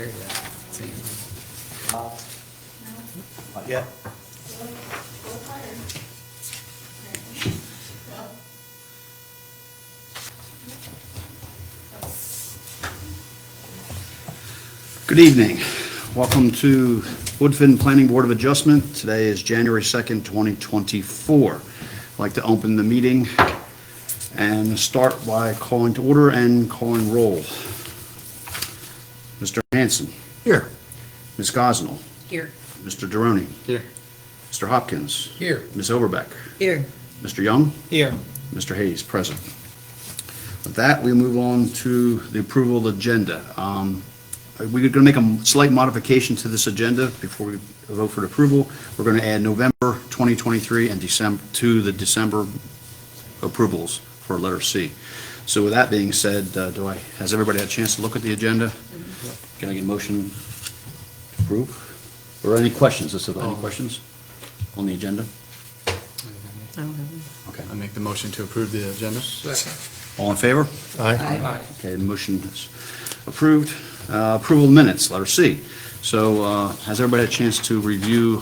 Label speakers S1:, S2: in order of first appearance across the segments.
S1: there yet. See.
S2: Not yet. Good evening. Welcome to Woodfin Planning Board of Adjustment. Today is January 2nd, 2024. I'd like to open the meeting and start by calling to order and calling roll. Mr. Hanson.
S1: Here.
S2: Ms. Gosnell.
S3: Here.
S2: Mr. Deroni.
S1: Here.
S2: Mr. Hopkins.
S1: Here.
S2: Ms. Overbeck.
S3: Here.
S2: Mr. Young.
S1: Here.
S2: Mr. Hayes, present. With that, we move on to the approval of the agenda. We're going to make a slight modification to this agenda before we vote for the approval. We're going to add November 2023 and December to the December approvals for letter C. So with that being said, has everybody had a chance to look at the agenda? Can I get a motion to approve? Or any questions? Any questions on the agenda?
S3: I don't have any.
S2: Okay.
S4: I make the motion to approve the agenda.
S2: All in favor?
S3: Aye.
S2: Okay, the motion is approved. Approval of minutes, letter C. So has everybody had a chance to review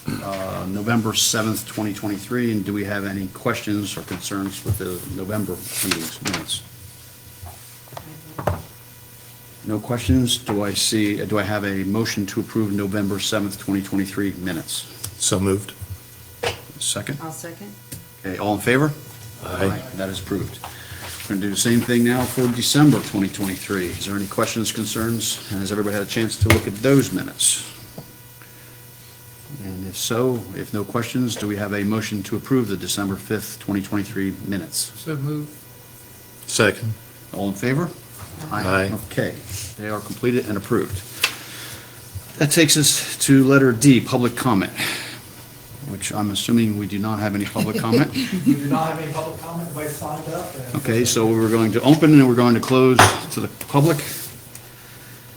S2: November 7th, 2023? And do we have any questions or concerns with the November meetings minutes? No questions? Do I have a motion to approve November 7th, 2023 minutes?
S4: So moved.
S2: Second?
S3: I'll second.
S2: Okay, all in favor?
S4: Aye.
S2: That is approved. We're going to do the same thing now for December 2023. Is there any questions, concerns? And has everybody had a chance to look at those minutes? And if so, if no questions, do we have a motion to approve the December 5th, 2023 minutes?
S1: So move.
S4: Second.
S2: All in favor?
S4: Aye.
S2: Okay, they are completed and approved. That takes us to letter D, public comment, which I'm assuming we do not have any public comment.
S5: We do not have any public comment, everybody signed up.
S2: Okay, so we're going to open and we're going to close to the public.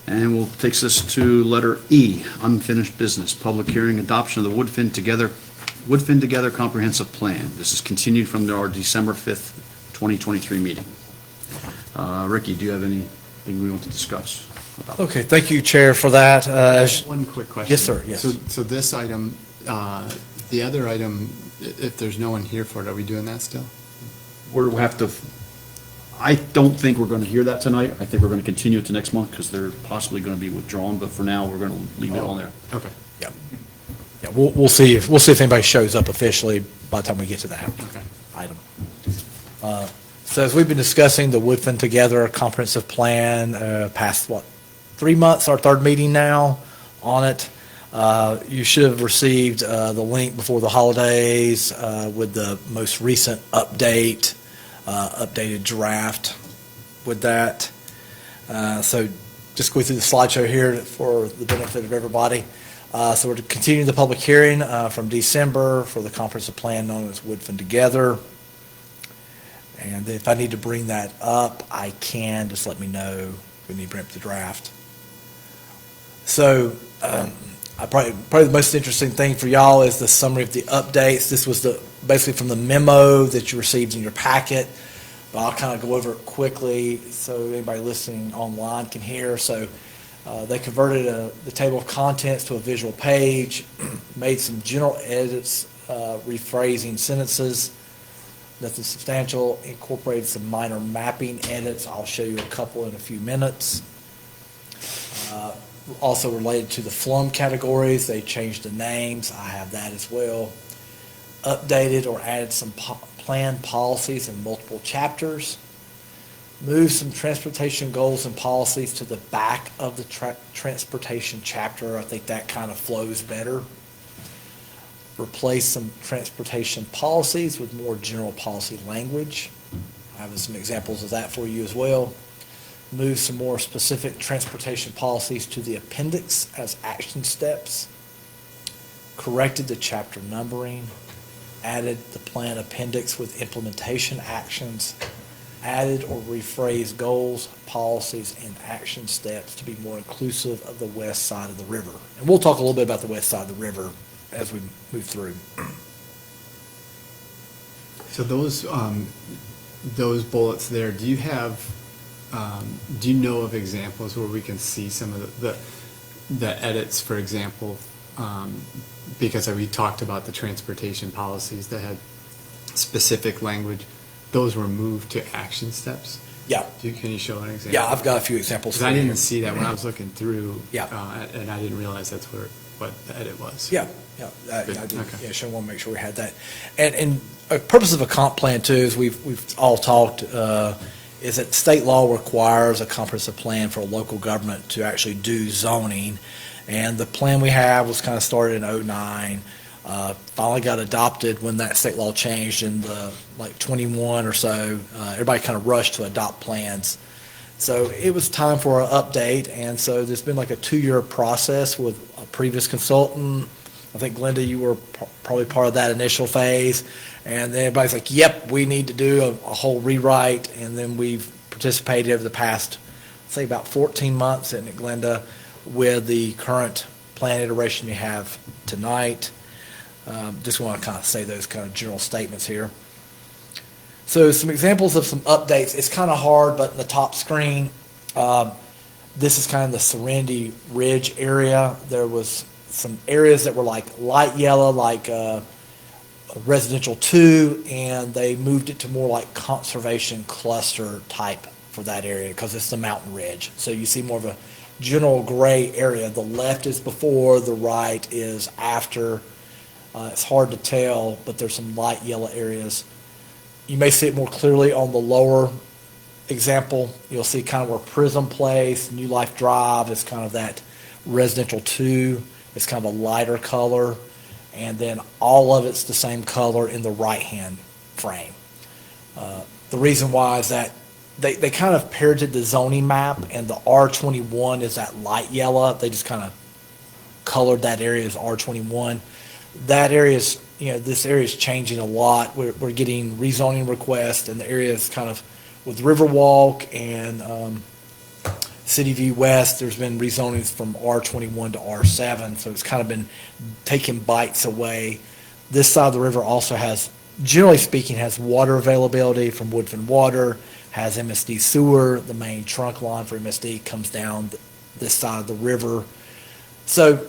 S2: And we'll takes us to letter E, unfinished business, public hearing, adoption of the Woodfin Together Comprehensive Plan. This is continued from our December 5th, 2023 meeting. Ricky, do you have anything we want to discuss about?
S5: Okay, thank you, Chair, for that.
S4: One quick question.
S5: Yes, sir, yes.
S4: So this item, the other item, if there's no one here for it, are we doing that still?
S2: We have to, I don't think we're going to hear that tonight. I think we're going to continue it to next month because they're possibly going to be withdrawn, but for now, we're going to leave it on there.
S4: Okay.
S5: Yeah, we'll see if anybody shows up officially by the time we get to that
S4: Okay.
S5: item. So as we've been discussing the Woodfin Together Comprehensive Plan, past 3 months, our third meeting now on it. You should have received the link before the holidays with the most recent updated draft with that. So just go through the slideshow here for the benefit of everybody. So we're continuing the public hearing from December for the comprehensive plan known as Woodfin Together. And if I need to bring that up, I can. Just let me know if we need to bring up the draft. So probably the most interesting thing for y'all is the summary of the updates. This was basically from the memo that you received in your packet, but I'll kind of go over it quickly so anybody listening online can hear. So they converted the table of contents to a visual page, made some general edits, rephrasing sentences, nothing substantial, incorporated some minor mapping edits. I'll show you a couple in a few minutes. Also related to the flum categories, they changed the names. I have that as well. Updated or added some plan policies in multiple chapters. Moved some transportation goals and policies to the back of the transportation chapter. I think that kind of flows better. Replaced some transportation policies with more general policy language. I have some examples of that for you as well. Move some more specific transportation policies to the appendix as action steps. Corrected the chapter numbering. Added the plan appendix with implementation actions. Added or rephrased goals, policies, and action steps to be more inclusive of the west side of the river. And we'll talk a little bit about the west side of the river as we move through.
S4: So those bullets there, do you have do you know of examples where we can see some of the edits, for example, because we talked about the transportation policies that had specific language, those were moved to action steps?
S5: Yeah.
S4: Can you show an example?
S5: Yeah, I've got a few examples.
S4: Because I
S5: for you.
S4: didn't see that when I was looking through.
S5: Yeah.
S4: And I didn't realize that's what the edit was.
S5: Yeah, I
S4: Good,
S5: did.
S4: okay.
S5: Yeah, sure, want to make sure we had that. And a purpose of a comp plan too, is we've all talked, is that state law requires a comprehensive plan for a local government to actually do zoning. And the plan we have was kind of started in '09, finally got adopted when that state law changed in the, like, 21 or so. Everybody kind of rushed to adopt plans. So it was time for an update, and so there's been like a 2-year process with a previous consultant. I think, Glenda, you were probably part of that initial phase. And then everybody's like, yep, we need to do a whole rewrite. And then we've participated over the past, say, about 14 months, isn't it, Glenda, with the current plan iteration you have tonight. Just want to kind of say those kind of general statements here. So some examples of some updates. It's kind of hard, but in the top screen, this is kind of the Serenity Ridge area. There was some areas that were like light yellow, like residential 2, and they moved it to more like conservation cluster type for that area because it's the mountain ridge. So you see more of a general gray area. The left is before, the right is after. It's hard to tell, but there's some light yellow areas. You may see it more clearly on the lower example. You'll see kind of where Prism Place, New Life Drive is kind of that residential 2. It's kind of a lighter color. And then all of it's the same color in the right-hand frame. The reason why is that they kind of parroted the zoning map, and the R21 is that light yellow. They just kind of colored that area as R21. That area is, this area is changing a lot. We're getting rezoning requests, and the area is kind of, with Riverwalk and City View West, there's been rezonings from R21 to R7, so it's kind of been taking bites away. This side of the river also has, generally speaking, has water availability from Woodfin Water, has MSD sewer. The main trunk line for MSD comes down this side of the river. So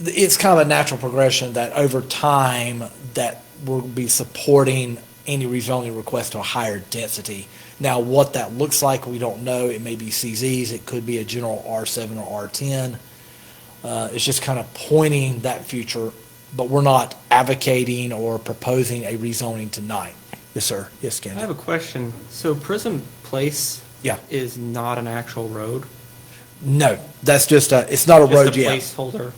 S5: it's kind of a natural progression that over time that we'll be supporting any rezoning request to a higher density. Now, what that looks like, we don't know. It may be CZs. It could be a general R7 or R10. It's just kind of pointing that future, but we're not advocating or proposing a rezoning tonight. Yes, sir. Yes, Ken.
S3: I have a question. So Prism Place
S5: Yeah.
S3: is not an actual road?
S5: No, that's just it's not a road
S3: Just a
S5: yet.
S3: placeholder?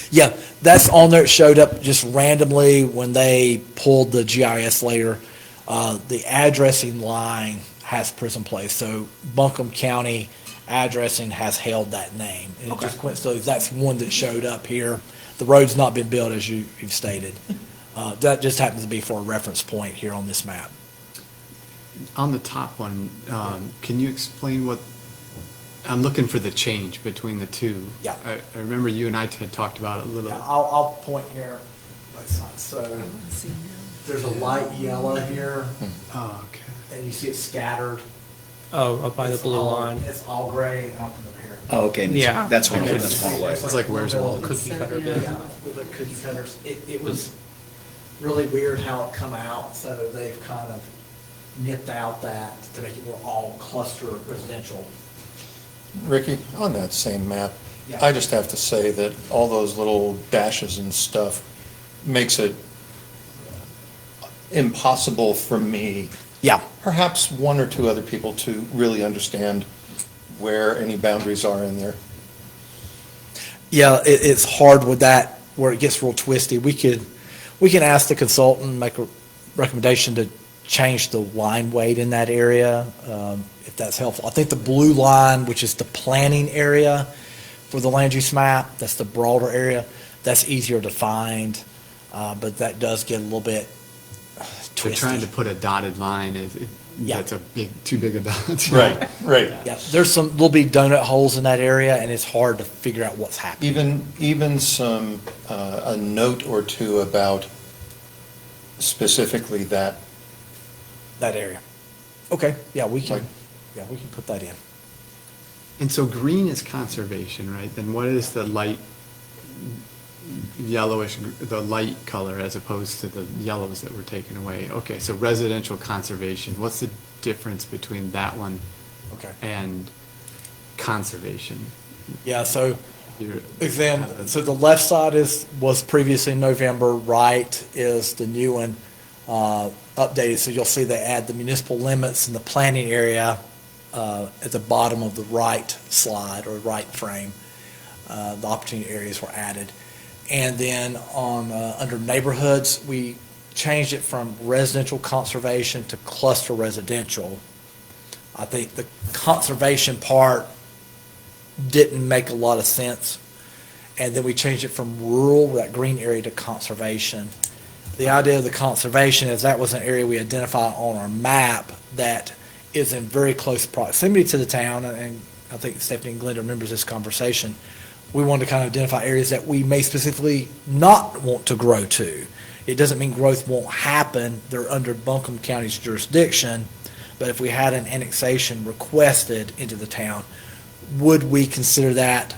S5: Yeah, that's on there. It showed up just randomly when they pulled the GIS layer. The addressing line has Prism Place, so Buncombe County addressing has held that name. And it just coincidentally, that's one that showed up here. The road's not been built, as you've stated. That just happens to be for a reference point here on this map.
S4: On the top one, can you explain what, I'm looking for the change between the two.
S5: Yeah.
S4: I remember you and I had talked about it a little.
S5: Yeah, I'll point here. So there's a light yellow here,
S4: Oh, okay.
S5: and you see it scattered.
S3: Oh, up by the
S5: It's
S3: blue
S5: all-
S3: line.
S5: It's all gray and up in here.
S2: Oh, okay.
S3: Yeah.
S2: That's one,
S3: Okay.
S2: that's one away.
S4: It's like Where's Waldo?
S3: Cookie cutter bit.
S5: Yeah, with the cookie cutters. It was really weird how it come out, so they've kind of nipped out that to make it more all cluster residential.
S1: Ricky, on that same map,
S5: Yeah.
S1: I just have to say that all those little dashes and stuff makes it impossible for me,
S5: Yeah,
S1: perhaps one or two other people, to really understand where any boundaries are in there.
S5: yeah, it's hard with that, where it gets real twisty. We can ask the consultant, make a recommendation to change the line weight in that area, if that's helpful. I think the blue line, which is the planning area for the land use map, that's the broader area, that's easier to find, but that does get a little bit
S4: They're trying to
S5: twisty.
S4: put a dotted line,
S5: Yeah.
S4: that's too big a dot.
S1: Right.
S5: Yeah, there's some little bit donut holes in that area, and it's hard to figure out what's happening.
S1: Even some, a note or two about specifically that,
S5: That area. Okay, yeah, we can,
S1: Like-
S5: Yeah, we can put that in.
S4: And so green is conservation, right? Then what is the light yellowish, the light color as opposed to the yellows that were taken away? Okay, so residential conservation, what's the difference between that one
S5: Okay.
S4: and conservation?
S5: Yeah, so
S4: You're-
S5: so the left side was previously November, right is the new one, updated. So you'll see they add the municipal limits in the planning area at the bottom of the right slide or right frame. The opportunity areas were added. And then on, under neighborhoods, we changed it from residential conservation to cluster residential. I think the conservation part didn't make a lot of sense. And then we changed it from rural, that green area, to conservation. The idea of the conservation is that was an area we identified on our map that is in very close proximity to the town, and I think Stephanie and Glenda remembers this conversation. We wanted to kind of identify areas that we may specifically not want to grow to. It doesn't mean growth won't happen. They're under Buncombe County's jurisdiction, but if we had an annexation requested into the town, would we consider that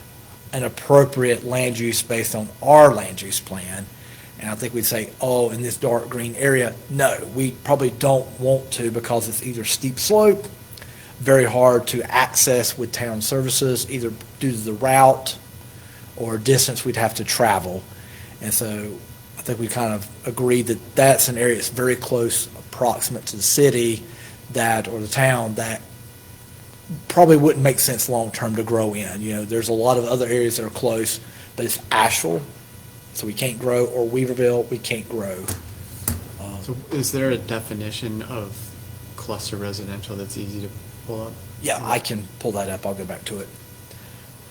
S5: an appropriate land use based on our land use plan? And I think we'd say, oh, in this dark green area, no, we probably don't want to because it's either steep slope, very hard to access with town services, either due to the route or distance we'd have to travel. And so I think we kind of agreed that that's an area that's very close, approximate to the city that, or the town, that probably wouldn't make sense long-term to grow in. You know, there's a lot of other areas that are close, but it's Asheville, so we can't grow, or Weaverville, we can't grow.
S4: So is there a definition of cluster residential that's easy to pull up?
S5: Yeah, I can pull that up. I'll go back to it.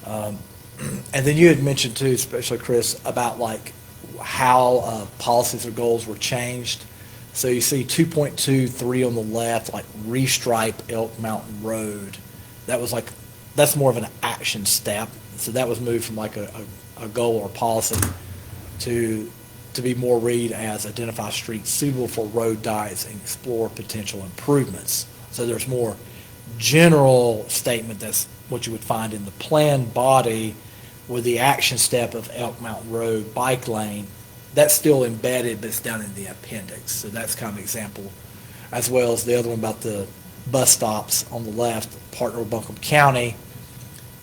S5: And then you had mentioned too, especially Chris, about like how policies or goals were changed. So you see 2.23 on the left, like restripe Elk Mountain Road. That was like, that's more of an action step. So that was moved from like a goal or policy to be more read as identify streets suitable for road diets and explore potential improvements. So there's more general statement that's what you would find in the plan body with the action step of Elk Mountain Road bike lane. That's still embedded, but it's down in the appendix. So that's kind of an example, as well as the other one about the bus stops on the left, partner with Buncombe County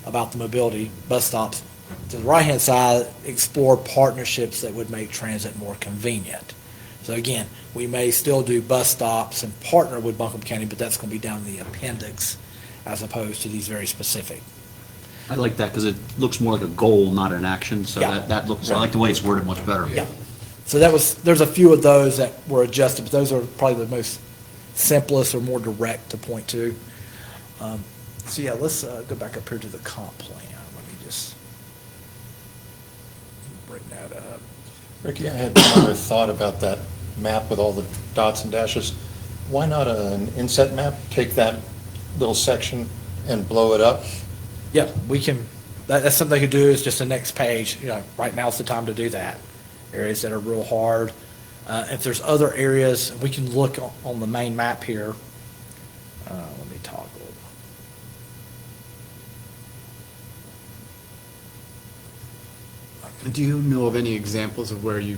S5: about the mobility bus stops. To the right-hand side, explore partnerships that would make transit more convenient. So again, we may still do bus stops and partner with Buncombe County, but that's going to be down in the appendix as opposed to these very specific.
S2: I like that because it looks more like a goal, not an action, so
S5: Yeah.
S2: that looks, I like the way it's worded much better.
S5: Yeah. So there's a few of those that were adjusted, but those are probably the most simplest or more direct to point to. So yeah, let's go back up here to the comp plan. Let me just bring that up.
S1: Ricky, I had another thought about that map with all the dots and dashes. Why not an inset map? Take that little section and blow it up?
S5: Yeah, we can, that's something they could do, is just the next page, you know, right now's the time to do that. Areas that are real hard. If there's other areas, we can look on the main map here. Let me toggle.
S4: Do you know of any examples of where you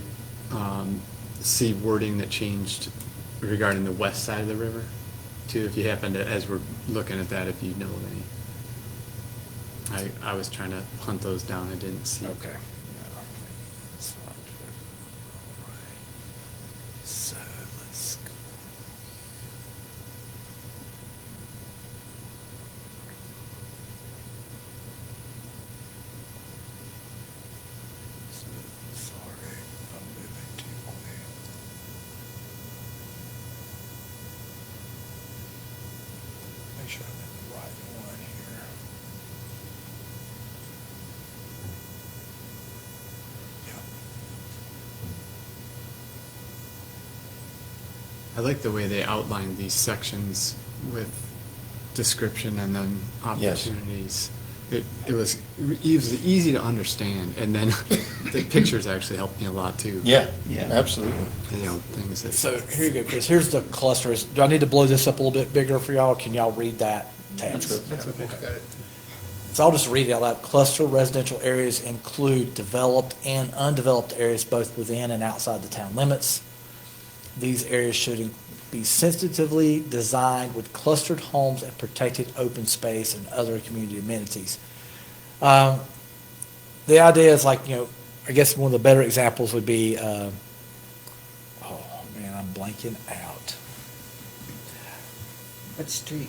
S4: see wording that changed regarding the west side of the river? Too, if you happen to, as we're looking at that, if you know of any. I was trying to hunt those down, I didn't see.
S5: Okay. So let's go. Sorry, I'm moving too quick. Make sure I'm in the right one here. Yeah.
S4: I like the way they outlined these sections with description and then
S1: Yes.
S4: opportunities. It was easy to understand, and then the pictures actually helped me a lot too.
S1: Yeah, absolutely.
S4: You know, things that.
S5: So here you go, Chris. Here's the clusters. Do I need to blow this up a little bit bigger for y'all? Can y'all read that text.
S1: That's okay. Got it.
S5: So I'll just read it out loud. Cluster residential areas include developed and undeveloped areas both within and outside the town limits. These areas should be sensitively designed with clustered homes and protected open space and other community amenities. The idea is like, I guess one of the better examples would be, oh man, I'm blanking out.
S6: What street?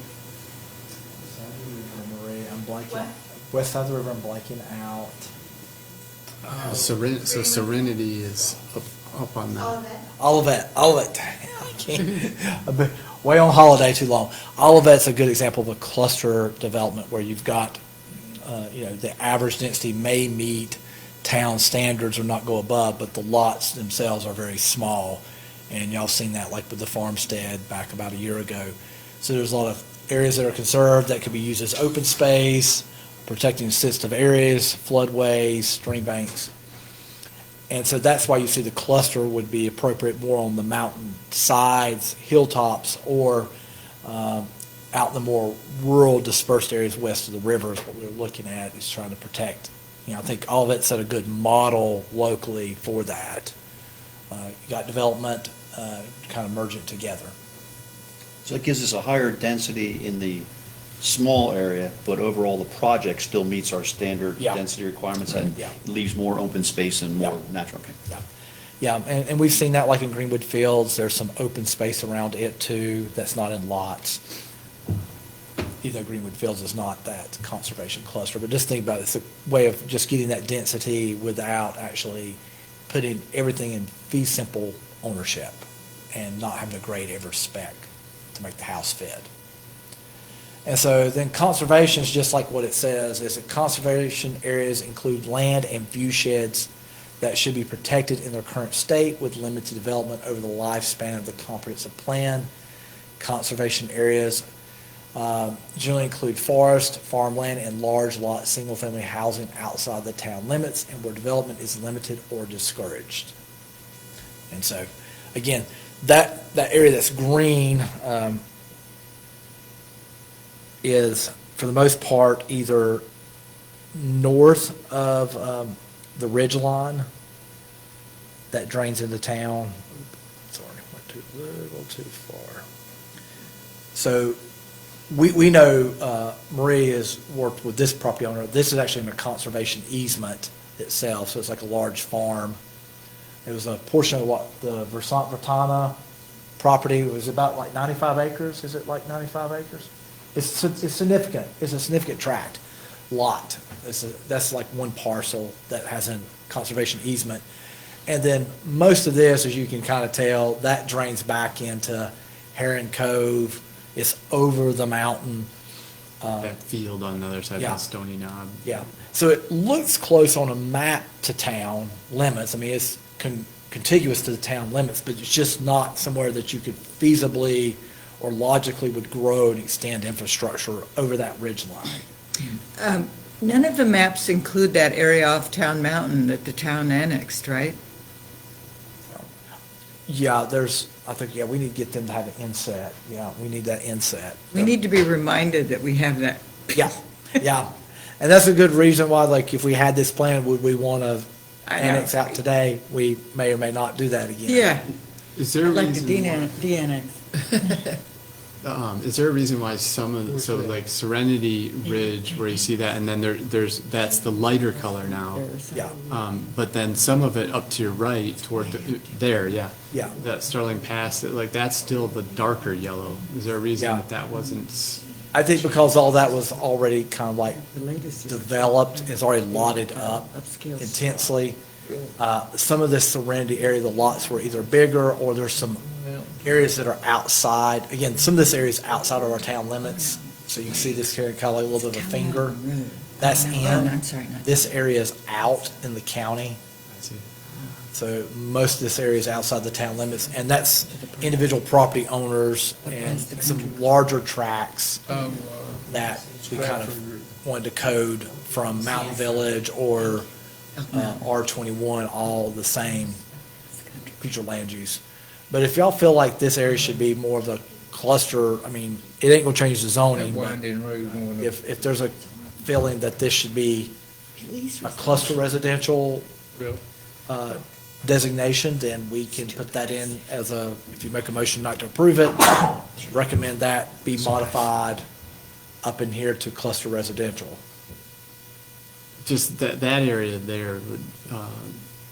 S5: I'm blanking.
S6: What?
S5: West side of the river, I'm blanking out.
S4: So Serenity is up on that.
S5: Olivet. I can't. I've been way on holiday too long. Olivet's a good example of a cluster development where you've got, the average density may meet town standards or not go above, but the lots themselves are very small. And y'all seen that like with the farmstead back about a year ago. So there's a lot of areas that are conserved that could be used as open space, protecting sensitive areas, floodways, stream banks. And so that's why you see the cluster would be appropriate more on the mountain sides, hilltops, or out in the more rural dispersed areas west of the river is what we're looking at, is trying to protect. I think all of it set a good model locally for that. You got development, kind of merge it together.
S2: So it gives us a higher density in the small area, but overall the project still meets our standard
S5: Yeah.
S2: density requirements and
S5: Yeah.
S2: leaves more open space and more
S5: Yeah.
S2: natural. Okay.
S5: Yeah, and we've seen that like in Greenwood Fields. There's some open space around it too that's not in lots. Even though Greenwood Fields is not that conservation cluster, but just think about it. It's a way of just getting that density without actually putting everything in fee simple ownership and not having to grade every spec to make the house fit. And so then conservation is just like what it says, is that conservation areas include land and view sheds that should be protected in their current state with limited development over the lifespan of the comprehensive plan. Conservation areas generally include forest, farmland, and large lot single-family housing outside the town limits and where development is limited or discouraged. And so, again, that area that's green is, for the most part, either north of the ridge line that drains into town. Sorry, went a little too far. So we know Marie has worked with this property owner. This is actually in a conservation easement itself, so it's like a large farm. It was a portion of what the Versant Vertana property was about like 95 acres. Is it like 95 acres? It's significant. It's a significant tract, lot. That's like one parcel that has a conservation easement. And then most of this, as you can kind of tell, that drains back into Heron Cove. It's over the mountain.
S4: That field on the other side
S5: Yeah.
S4: of the Stony Knob.
S5: Yeah. So it looks close on a map to town limits. I mean, it's contiguous to the town limits, but it's just not somewhere that you could feasibly or logically would grow and extend infrastructure over that ridge line.
S6: None of the maps include that area off Town Mountain that the town annexed, right?
S5: Yeah, we need to get them to have an inset. Yeah, we need that inset.
S6: We need to be reminded that we have that.
S5: Yeah, yeah. And that's a good reason why, like, if we had this plan, would we want to
S6: I know.
S5: annex out today? We may or may not do that again.
S6: Yeah,
S4: Is there a
S6: I'd like to
S4: reason?
S6: de-annex.
S4: Is there a reason why some of the, so like Serenity Ridge where you see that, and then there's that's the lighter color now.
S5: Yeah,
S4: But then some of it up to your right toward there, yeah.
S5: Yeah.
S4: That Sterling Pass, like that's still the darker yellow. Is there a reason
S5: Yeah.
S4: that wasn't?
S5: I think because all that was already kind of like
S6: The latest is
S5: developed, it's already lotted up
S6: upscale.
S5: intensely. Some of this Serenity area, the lots were either bigger or there's some areas that are outside. Again, some of this area is outside of our town limits. So you can see this here, kind of like a little bit of a finger. That's
S6: Oh, no,
S5: in.
S6: I'm sorry, not-
S5: This area is out in the county.
S4: I see.
S5: So most of this area is outside the town limits, and that's individual property owners and some larger tracts that we kind of wanted to code from Mountain Village or R21, all the same future land use. But if y'all feel like this area should be more of the cluster, I mean, it ain't gonna change the zoning,
S6: That
S5: but
S6: winding road going up.
S5: if there's a feeling that this should be a cluster residential designation, then we can put that in as a, if you make a motion not to approve it, recommend that be modified up in here to cluster residential.
S4: Just that area there would,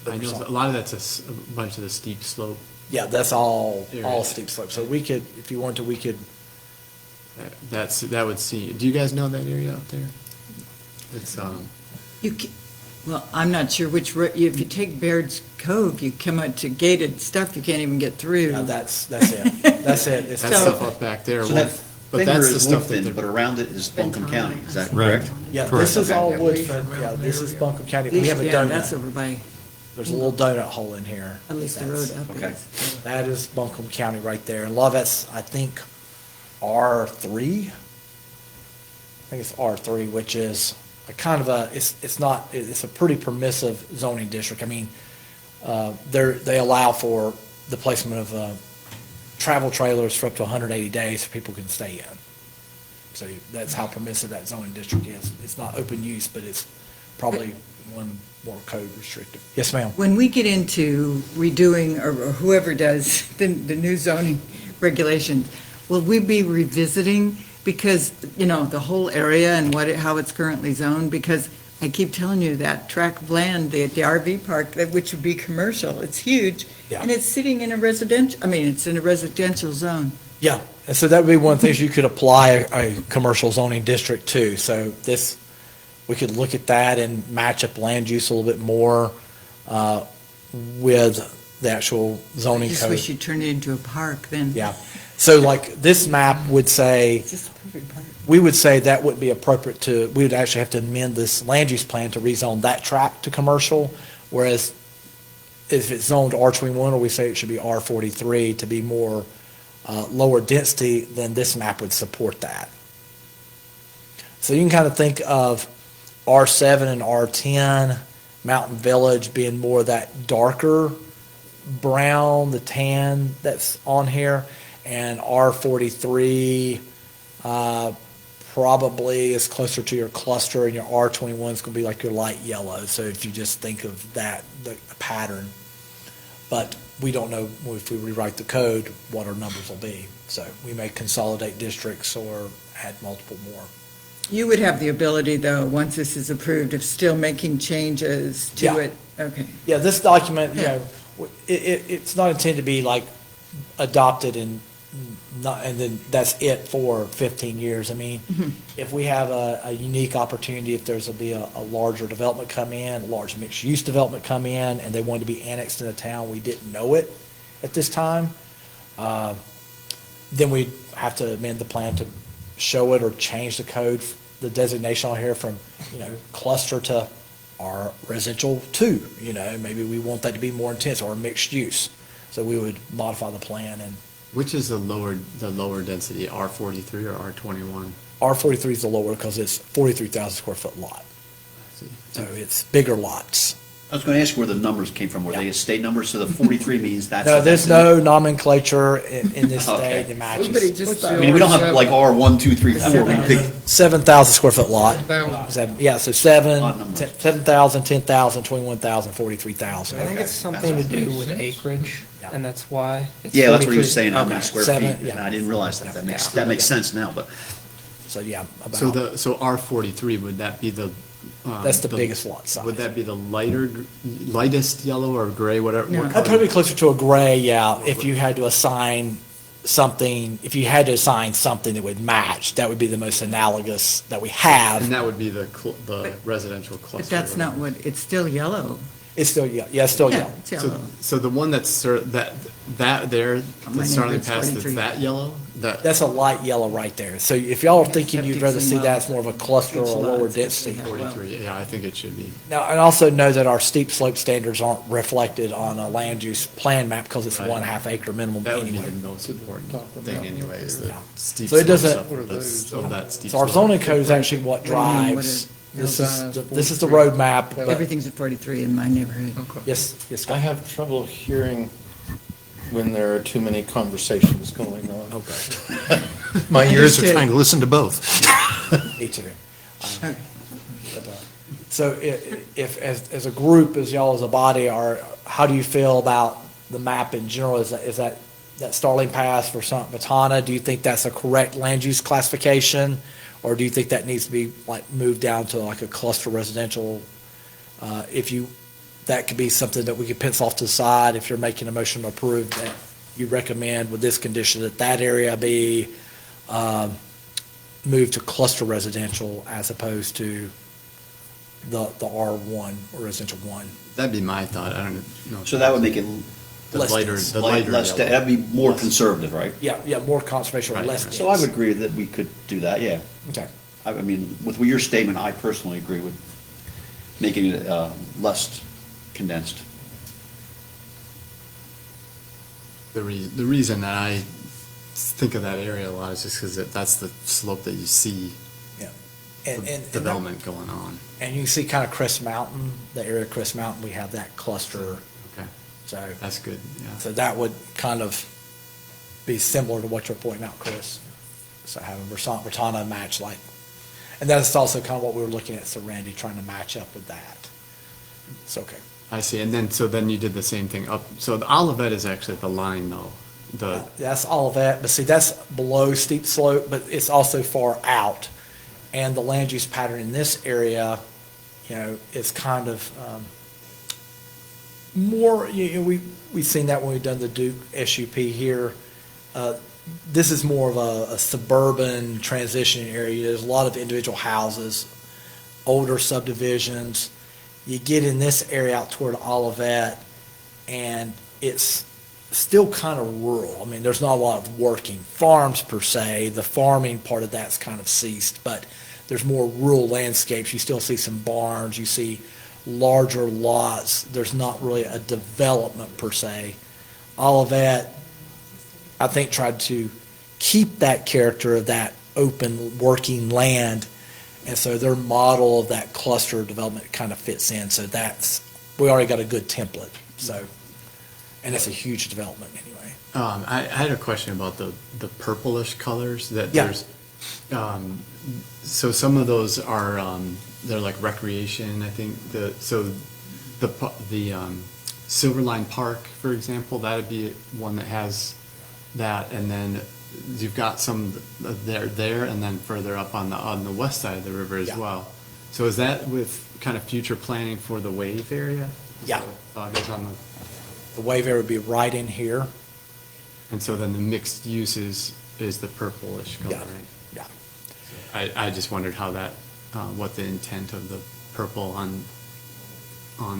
S4: I know a lot of that's a bunch of the steep slope.
S5: Yeah, that's all
S4: Area.
S5: steep slope. So we could, if you want to, we could,
S4: That would see, do you guys know that area out there? It's,
S6: Well, I'm not sure which, if you take Baird's Cove, you come out to gated stuff, you can't even get through.
S5: that's it. That's it. It's
S4: that
S6: So-
S4: stuff up back there.
S2: So
S4: well,
S2: that
S4: but
S2: finger
S4: that's the
S2: is
S4: stuff that
S2: Woodfin,
S4: they're-
S2: but around it is Buncombe County, is that
S7: Right.
S2: correct?
S5: Yeah,
S7: Correct.
S5: this is all
S2: Okay.
S5: Woodfin. Yeah, this is Buncombe County. We have a
S6: Yeah, that's over
S5: donut.
S6: by,
S5: There's a little donut hole in here.
S6: at least the road up
S2: Okay.
S6: is.
S5: That is Buncombe County right there. And a lot of that's, I think, R3. I think it's R3, which is a kind of a, it's a pretty permissive zoning district. I mean, they allow for the placement of travel trailers for up to 180 days so people can stay in. So that's how permissive that zoning district is. It's not open use, but it's probably one more code restrictive. Yes, ma'am.
S6: When we get into redoing, or whoever does, the new zoning regulations, will we be revisiting? Because, the whole area and how it's currently zoned, because I keep telling you that tract of land, the RV park, which would be commercial, it's huge.
S5: Yeah.
S6: And it's sitting in a it's in a residential zone.
S5: Yeah, and so that would be one of the things you could apply a commercial zoning district to. So we could look at that and match up land use a little bit more with the actual zoning
S6: I just wish
S5: code.
S6: you'd turn it into a park then.
S5: Yeah, so like this map would say,
S6: It's just a perfect park.
S5: we would say that would be appropriate we would actually have to amend this land use plan to rezone that tract to commercial, whereas if it's zoned R21, or we say it should be R43 to be more lower density, then this map would support that. So you can kind of think of R7 and R10, Mountain Village being more that darker brown, the tan that's on here, and R43 probably is closer to your cluster, and your R21 is going to be like your light yellow. So if you just think of that, the pattern. But we don't know if we rewrite the code, what our numbers will be. So we may consolidate districts or add multiple more.
S6: You would have the ability, though, once this is approved, of still making changes
S5: Yeah.
S6: to it? Okay.
S5: Yeah, this document,
S6: Yeah.
S5: it's not intended to be like adopted and then that's it for 15 years. I mean, if we have a unique opportunity, if there's be a larger development come in, a large mixed-use development come in, and they wanted to be annexed in a town, we didn't know it at this time, then we'd have to amend the plan to show it or change the code, the designation on here from, cluster to our residential 2, maybe we want that to be more intense or mixed use. So we would modify the plan, and
S4: which is the lower density, R43 or R21?
S5: R43 is the lower because it's 43,000 square foot lot.
S4: I see.
S5: So it's bigger lots.
S2: I was going to ask you where the numbers came from. Were they
S5: Yeah.
S2: estate numbers? So the 43 means that's.
S5: No, there's
S2: that's
S5: no nomenclature in this
S2: Okay.
S5: state that
S6: Everybody
S5: matches.
S6: just
S2: I mean, we don't have like R1, 2, 3, 4. We pick
S5: 7,000 square foot lot.
S6: 7,000.
S5: Yeah, so 7,
S2: Odd numbers.
S5: 7,000, 10,000, 21,000, 43,000.
S3: I think it's something to do with acreage,
S5: Yeah.
S3: and that's why. it's
S2: Yeah, that's what he was
S3: 43.
S2: saying, how
S3: Okay.
S2: many square
S5: 7,
S2: feet,
S5: yeah.
S2: and I didn't realize that.
S5: Yeah.
S2: That makes sense now, but
S5: So, yeah,
S4: So
S5: about,
S4: so R43, would that be the?
S5: that's the biggest lot size.
S4: Would that be the lightest yellow or gray, whatever?
S6: No.
S4: what
S5: I'd
S4: color?
S5: probably be closer to a gray, yeah, if you had to assign something, that would match, that would be the most analogous that we
S4: And
S5: have.
S4: that would be the residential cluster.
S6: But that's not what, it's still yellow.
S5: It's still, it's still
S6: Yeah,
S5: yellow.
S6: it's yellow.
S4: So the one that's, that there,
S6: My
S4: that's starting
S6: neighbor's
S4: past, that's
S6: 43.
S4: that yellow?
S5: That's a light yellow right there. So if y'all are thinking you'd rather see that as more of a cluster or a lower density.
S4: 43, yeah, I think it should be.
S5: Now, and also know that our steep slope standards aren't reflected on a land use plan map because it's
S4: Right.
S5: 1/2 acre minimum
S4: That would be
S5: anyway.
S4: the most important thing anyway, is the
S5: Yeah.
S4: steep
S5: So it
S4: slopes
S5: doesn't-
S4: of that steep
S5: So our
S4: slope.
S5: zoning code is actually what
S6: What do you mean, what
S5: drives,
S6: is-
S5: this is the roadmap. but-
S6: Everything's at 43 in my neighborhood.
S5: Yes, yes,
S1: I
S5: Scott.
S1: have trouble hearing when there are too many conversations going on.
S5: Okay.
S1: My ears are
S6: Understood.
S1: trying to listen to both.
S5: Me too.
S6: Okay.
S5: So if, as a group, as y'all as a body are, how do you feel about the map in general? Is that Starling Pass for Batana, do you think that's a correct land use classification? Or do you think that needs to be like moved down to like a cluster residential? That could be something that we could pencil off to the side if you're making a motion to approve that you recommend with this condition that area be moved to cluster residential as opposed to the R1 or residential 1.
S4: That'd be my thought. I don't know.
S2: So that would make it
S4: The
S5: Less
S4: lighter,
S5: dense.
S4: the lighter
S2: less,
S4: yellow.
S2: that'd be more
S4: Less-
S2: conservative, right?
S5: Yeah, more conservation or
S4: Right,
S5: less
S4: right.
S5: dense.
S2: So I would agree that we could do that, yeah.
S5: Okay.
S2: I mean, with your statement, I personally agree with making it less condensed.
S4: The reason that I think of that area a lot is just because that's the slope that you see
S5: Yeah.
S4: development going on.
S5: And you see kind of Crest Mountain, the area of Crest Mountain, we have that cluster.
S4: Okay,
S5: So,
S4: that's good, yeah.
S5: so that would kind of be similar to what you're pointing out, Chris. So having Vertana match like, and that's also kind of what we were looking at, so Randy, trying to match up with that. It's okay.
S4: I see, and then you did the same thing up, so the Olivet is actually the line though,
S5: That's all of that, but see, that's below steep slope, but it's also far out. And the land use pattern in this area, is kind of more, we've seen that when we've done the Duke SUP here. This is more of a suburban transition area. There's a lot of individual houses, older subdivisions. You get in this area out toward Olivet, and it's still kind of rural. I mean, there's not a lot of working farms per se. The farming part of that's kind of ceased, but there's more rural landscapes. You still see some barns. You see larger lots. There's not really a development per se. Olivet, I think, tried to keep that character of that open working land. And so their model of that cluster development kind of fits in. So we already got a good template. So, and it's a huge development anyway.
S4: I had a question about the purplish colors that
S5: Yeah.
S4: there's, so some of those are, they're like recreation, I think, the Silverline Park, for example, that'd be one that has that, and then you've got some there, and then further up on the west side of the river as
S5: Yeah.
S4: well. So is that with kind of future planning for the wave area?
S5: Yeah.
S4: Is on
S5: The wave area would be right in here.
S4: and so then the mixed uses is the purplish color,
S5: Yeah.
S4: right?
S5: Yeah.
S4: I just wondered how that, what the intent of the purple on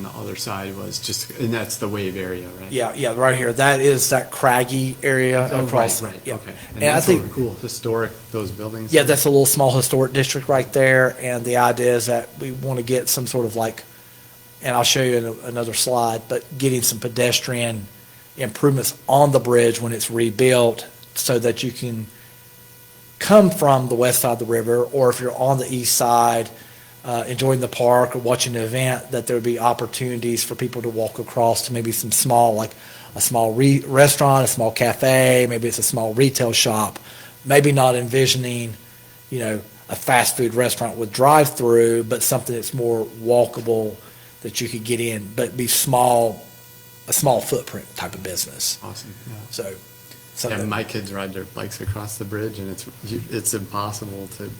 S4: the other side was, just, and that's the wave area, right?
S5: Yeah, right here. That is that craggy area
S4: Oh,
S5: across.
S4: right,
S5: Yeah.
S4: okay.
S5: And I
S4: that's
S5: think,
S4: sort of cool, historic, those buildings.
S5: yeah, that's a little small historic district right there. And the idea is that we want to get some sort of like, and I'll show you in another slide, but getting some pedestrian improvements on the bridge when it's rebuilt so that you can come from the west side of the river, or if you're on the east side, enjoying the park or watching the event, that there would be opportunities for people to walk across to maybe some small, like a small restaurant, a small cafe, maybe it's a small retail shop, maybe not envisioning, a fast food restaurant with drive-through, but something that's more walkable that you could get in, but be a small footprint type of business.
S4: Awesome, yeah.
S5: So,
S4: Yeah,
S5: something,
S4: my kids ride their bikes across the bridge, and it's impossible to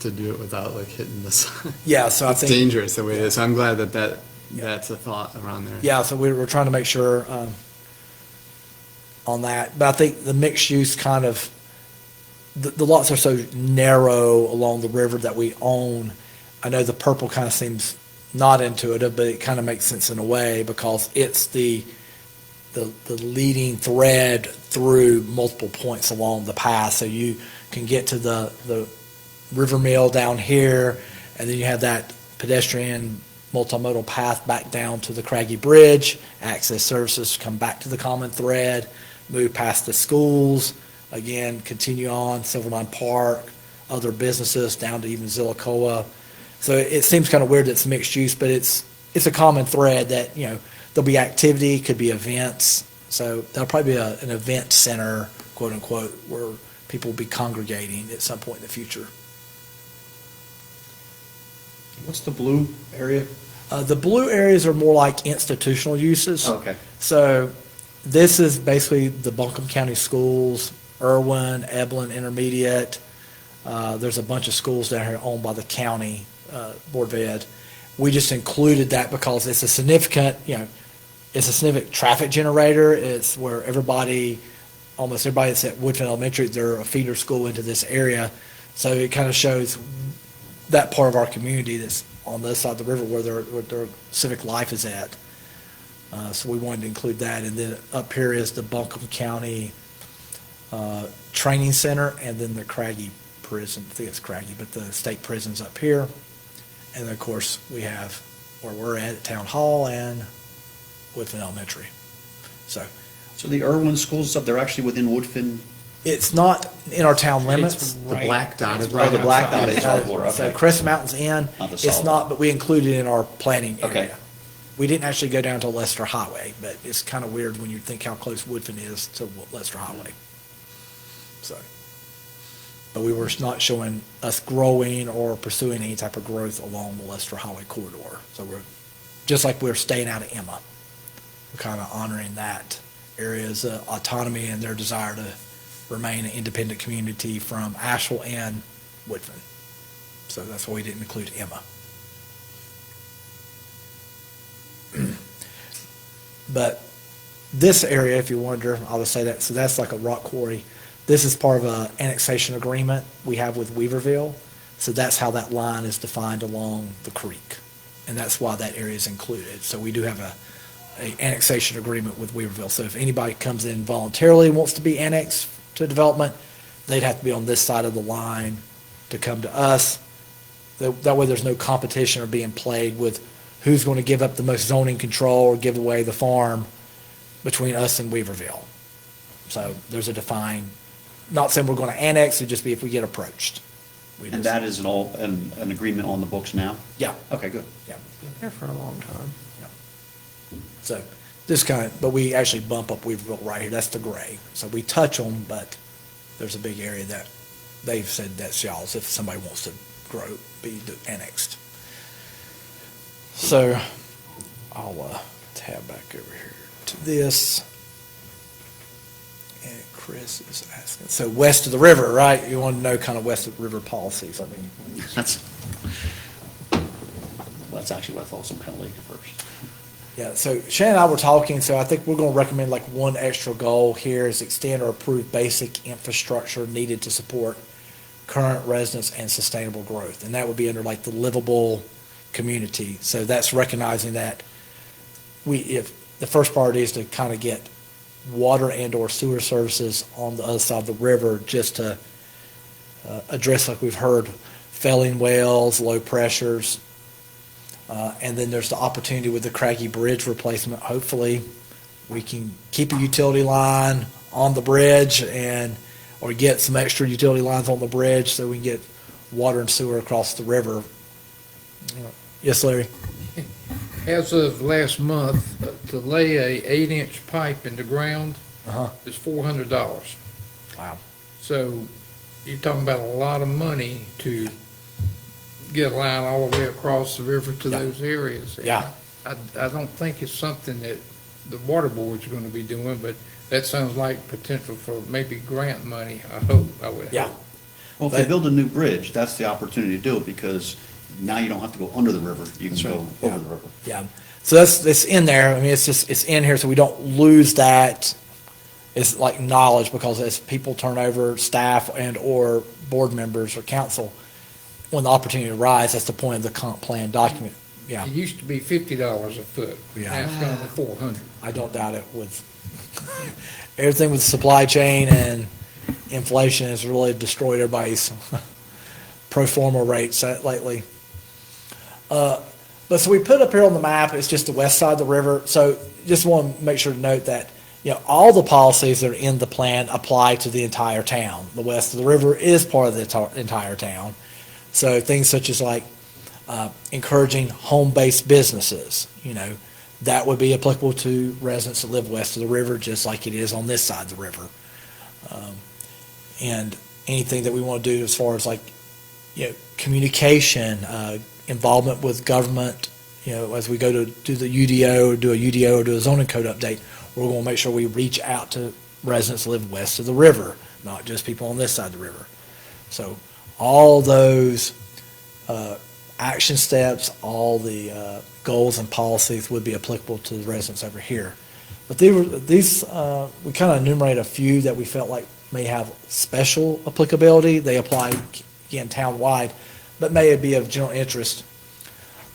S4: do it without like hitting the sun.
S5: yeah, so I
S4: It's
S5: think.
S4: dangerous the way it is. So I'm glad that's a thought around there.
S5: Yeah, so we're trying to make sure on that. But I think the mixed use kind of, the lots are so narrow along the river that we own. I know the purple kind of seems not intuitive, but it kind of makes sense in a way because it's the leading thread through multiple points along the path. So you can get to the river mill down here, and then you have that pedestrian multimodal path back down to the Craggy Bridge, access services come back to the common thread, move past the schools, again, continue on, Silverline Park, other businesses down to even Zillicoa. So it seems kind of weird that it's mixed use, but it's a common thread that, there'll be activity, could be events, So there'll probably be an event center, quote unquote, where people will be congregating at some point in the future.
S2: What's the blue area?
S5: The blue areas are more like institutional uses.
S2: Okay.
S5: So this is basically the Buncombe County Schools, Irwin, Evelyn Intermediate. There's a bunch of schools down here owned by the county Board of Ed. We just included that because it's a significant, it's a significant traffic generator. It's where almost everybody that's at Woodfin Elementary, they're a feeder school into this area. So it kind of shows that part of our community that's on this side of the river where their civic life is at. So we wanted to include that. And then up here is the Buncombe County Training Center, and then the Craggy Prison. I think it's Craggy, but the state prison's up here. And then, of course, we have where we're at Town Hall and Woodfin Elementary. So
S2: So the Irwin schools up, they're actually within Woodfin?
S5: it's not in our town limits.
S4: The black dot is
S2: Oh,
S4: right
S2: the black
S4: outside.
S2: dot is right there,
S5: So
S2: okay.
S5: Crest Mountain's in.
S2: Not the
S5: It's
S2: solid.
S5: not, but we included it in our planning
S2: Okay.
S5: area. We didn't actually go down to Leicester Highway, but it's kind of weird when you think how close Woodfin is to Leicester Highway. So, but we were not showing us growing or pursuing any type of growth along the Leicester Highway corridor. So we're, just like we're staying out of Emma, we're kind of honoring that area's autonomy and their desire to remain an independent community from Asheville and Woodfin. So that's why we didn't include Emma. But this area, if you wonder, I'll just say that, so that's like a rock quarry. This is part of an annexation agreement we have with Weaverville. So that's how that line is defined along the creek. And that's why that area is included. So we do have a annexation agreement with Weaverville. So if anybody comes in voluntarily and wants to be annexed to development, they'd have to be on this side of the line to come to us. That way there's no competition or being played with who's going to give up the most zoning control or give away the farm between us and Weaverville. So there's a defined, not saying we're going to annex, it'd just be if we get approached. We
S2: And
S5: just-
S2: that is an agreement on the books now?
S5: Yeah,
S2: Okay, good.
S5: yeah.
S3: Been there for a long time.
S5: So this but we actually bump up Weaverville right here. That's the gray. So we touch them, but there's a big area that they've said that's y'all's if somebody wants to be annexed. So I'll tab back over here to this. And Chris is asking, so west of the river, right? You want to know kind of west of the river policies. I mean,
S2: That's actually what I thought, some kind of lake at first.
S5: yeah, so Shannon and I were talking, so I think we're going to recommend like one extra goal here is extend or improve basic infrastructure needed to support current residents and sustainable growth. And that would be under like the livable community. So that's recognizing that if the first priority is to kind of get water and or sewer services on the other side of the river just to address, like we've heard, failing wells, low pressures. And then there's the opportunity with the Craggy Bridge replacement. Hopefully, we can keep a utility line on the bridge or get some extra utility lines on the bridge so we can get water and sewer across the river. Yes, Larry?
S7: As of last month, to lay a 8-inch pipe in the ground
S5: Uh-huh.
S7: is $400.
S5: Wow.
S7: So you're talking about a lot of money to get a line all the way across the river to
S5: Yeah.
S7: those areas.
S5: Yeah.
S7: I don't think it's something that the water board's going to be doing, but that sounds like potential for maybe grant money, I would hope.
S5: Yeah.
S2: Well, if they build a new bridge, that's the opportunity to do it, because now you don't have to go under the river, you can go
S5: Yeah.
S2: over the river.
S5: Yeah, so it's in there. I mean, it's in here, so we don't lose that. It's like knowledge, because as people turn over, staff and or board members or council, when the opportunity arises, that's the point of the comp plan document. Yeah,
S7: It used to be $50 a foot.
S5: Yeah.
S7: Now it's gone to 400.
S5: I don't doubt it with everything with supply chain and inflation has really destroyed everybody's pro forma rates lately. But so we put up here on the map, it's just the west side of the river. So just want to make sure to note that, all the policies that are in the plan apply to the entire town. The west of the river is part of the entire town. So things such as like encouraging home-based businesses, that would be applicable to residents that live west of the river, just like it is on this side of the river. And anything that we want to do as far as like, communication, involvement with government, as we go to do the UDO, or do a UDO, or do a zoning code update, we're going to make sure we reach out to residents that live west of the river, not just people on this side of the river. So all those action steps, all the goals and policies would be applicable to the residents over here. But these we kind of enumerate a few that we felt like may have special applicability. They apply, again, town-wide, but may be of general interest.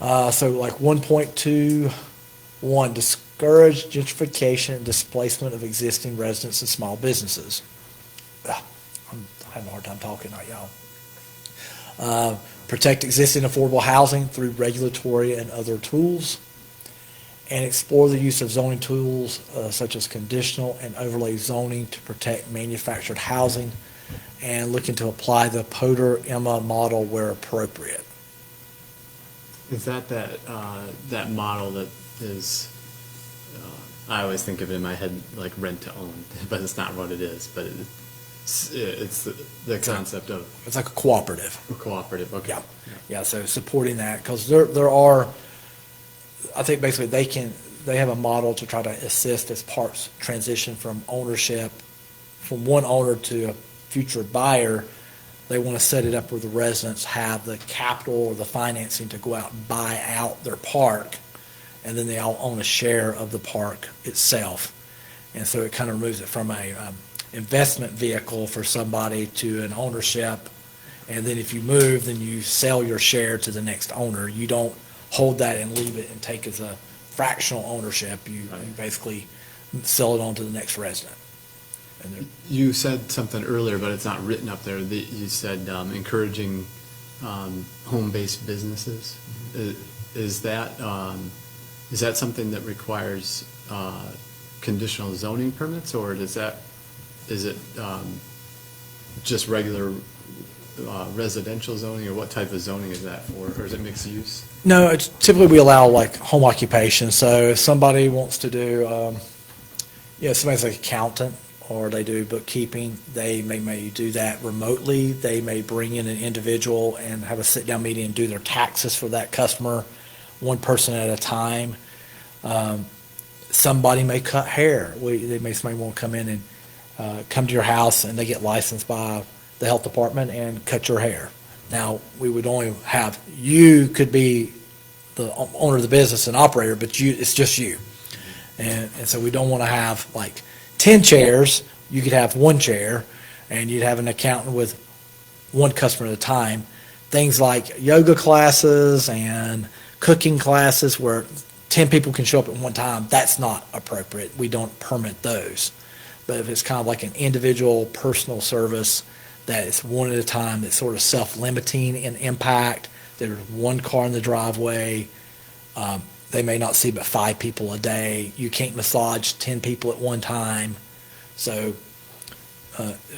S5: So like 1.21, discourage gentrification and displacement of existing residents and small businesses. I'm having a hard time talking, not y'all. Protect existing affordable housing through regulatory and other tools, and explore the use of zoning tools such as conditional and overlay zoning to protect manufactured housing, and looking to apply the Potter-Emma model where appropriate.
S4: Is that model that is, I always think of it in my head like rent to own, but it's not what it is, but it's the concept of
S5: It's like a cooperative.
S4: cooperative, okay.
S5: Yeah, so supporting that, because there are, I think basically they have a model to try to assist as parts transition from ownership, from one owner to a future buyer. They want to set it up where the residents have the capital or the financing to go out and buy out their park, and then they all own a share of the park itself. And so it kind of removes it from a investment vehicle for somebody to an ownership, and then if you move, then you sell your share to the next owner. You don't hold that and leave it and take as a fractional ownership. You basically sell it on to the next resident. And
S4: You said something earlier, but it's not written up there, that you said encouraging home-based businesses. Is that something that requires conditional zoning permits, or is it just regular residential zoning, or what type of zoning is that for, or is it mixed use?
S5: No, it's typically we allow like home occupation. So if somebody wants to do, somebody's like accountant or they do bookkeeping, they may do that remotely. They may bring in an individual and have a sit-down meeting and do their taxes for that customer, one person at a time. Somebody may cut hair. Somebody want to come in and come to your house and they get licensed by the health department and cut your hair. Now, we would only have, you could be the owner of the business and operator, but it's just you. And so we don't want to have like 10 chairs. You could have one chair, and you'd have an accountant with one customer at a time. Things like yoga classes and cooking classes where 10 people can show up at one time, that's not appropriate. We don't permit those. But if it's kind of like an individual personal service that is one at a time, that's sort of self-limiting in impact, there's one car in the driveway, they may not see but 5 people a day, you can't massage 10 people at one time. So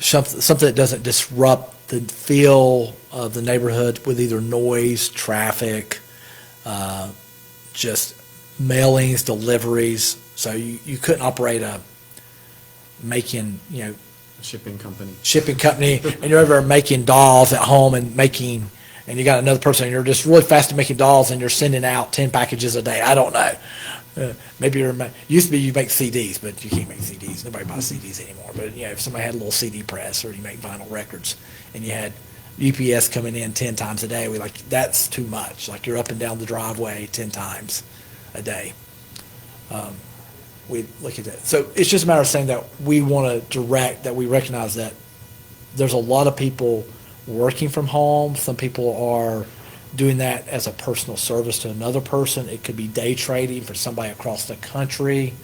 S5: something that doesn't disrupt the feel of the neighborhood with either noise, traffic, just mailings, deliveries. So you couldn't operate
S4: Shipping company.
S5: shipping company, and you're over making dolls at home and you got another person, and you're just really fast at making dolls, and you're sending out 10 packages a day. I don't know. Maybe used to be you make CDs, but you can't make CDs. Nobody buys CDs anymore. But if somebody had a little CD press, or you make vinyl records, and you had UPS coming in 10 times a day, that's too much. Like you're up and down the driveway 10 times a day. We look at that. So it's just a matter of saying that we want to direct, that we recognize that there's a lot of people working from home. Some people are doing that as a personal service to another person. It could be day trading for somebody across the country,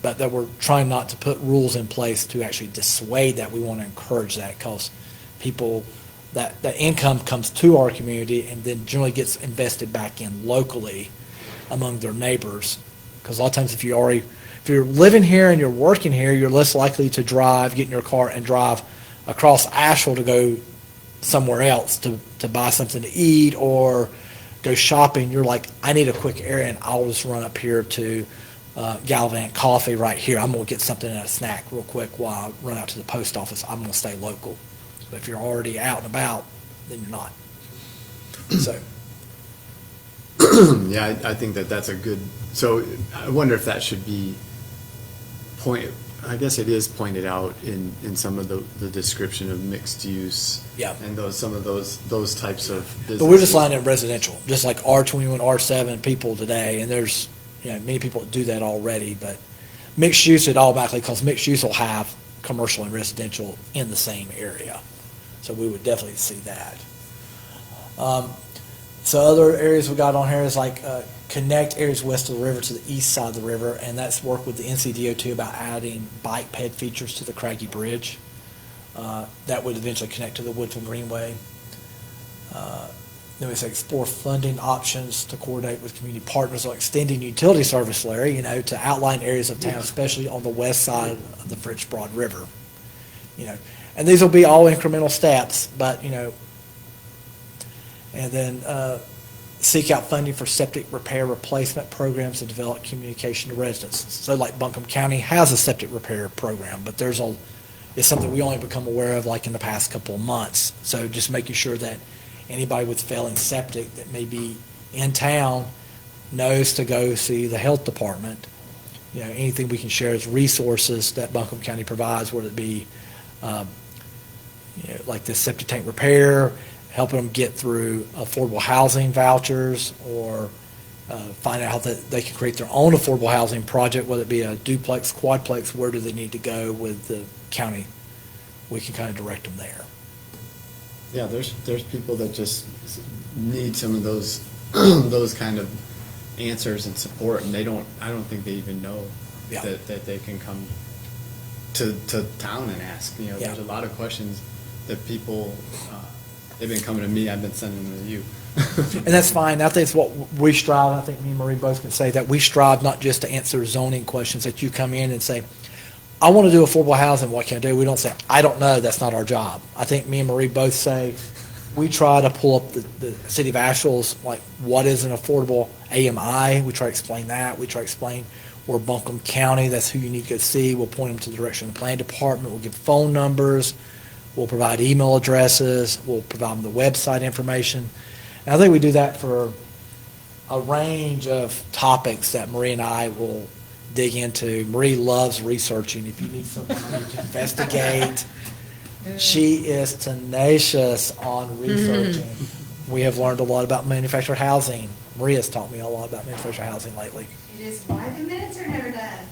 S5: but that we're trying not to put rules in place to actually dissuade that. We want to encourage that, because people, that income comes to our community and then generally gets invested back in locally among their neighbors. Because a lot of times if you're living here and you're working here, you're less likely to get in your car and drive across Asheville to go somewhere else to buy something to eat or go shopping, you're like, I need a quick area, and I'll just run up here to Galvant Coffee right here. I'm going to get something and a snack real quick while I run out to the post office. I'm going to stay local. But if you're already out and about, then you're not. So,
S4: Yeah, I think that that's a good, so I wonder if that should be I guess it is pointed out in some of the description of mixed use.
S5: Yeah.
S4: And some of those types of businesses.
S5: but we're just lining up residential, just like R21, R7 people today, and there's, many people that do that already, but mixed use it automatically, because mixed use will have commercial and residential in the same area. So we would definitely see that. So other areas we got on here is like connect areas west of the river to the east side of the river, and that's work with the NCDOT about adding bike ped features to the Craggy Bridge. That would eventually connect to the Woodfin Greenway. Then we say explore funding options to coordinate with community partners on extending utility service area, to outline areas of town, especially on the west side of the French Broad River. And these will be all incremental steps, but, and then seek out funding for septic repair replacement programs to develop communication to residents. So like Buncombe County has a septic repair program, but it's something we only become aware of like in the past couple of months. So just making sure that anybody with failing septic that may be in town knows to go see the health department. Anything we can share as resources that Buncombe County provides, whether it be like this septic tank repair, helping them get through affordable housing vouchers, or find out how they can create their own affordable housing project, whether it be a duplex, quadplex, where do they need to go with the county. We can kind of direct them there.
S4: Yeah, there's people that just need some of those, those kind of answers and support, and I don't think they even know
S5: Yeah.
S4: that they can come to town and ask.
S5: Yeah.
S4: There's a lot of questions that people, they've been coming to me, I've been sending them to you.
S5: And that's fine. I think it's what we strive, I think me and Marie both can say that we strive not just to answer zoning questions, that you come in and say, I want to do affordable housing, what can I do? We don't say, I don't know, that's not our job. I think me and Marie both say, we try to pull up the city of Asheville's, like, what is an affordable AMI? We try to explain that. We try to explain where Buncombe County, that's who you need to go see. We'll point them to the direction of the planning department. We'll give phone numbers. We'll provide email addresses. We'll provide them the website information. And I think we do that for a range of topics that Marie and I will dig into. Marie loves researching. If you need someone to investigate, she is tenacious on researching. We have learned a lot about manufactured housing. Marie has taught me a lot about manufactured housing lately.
S8: It is why the minutes are never done.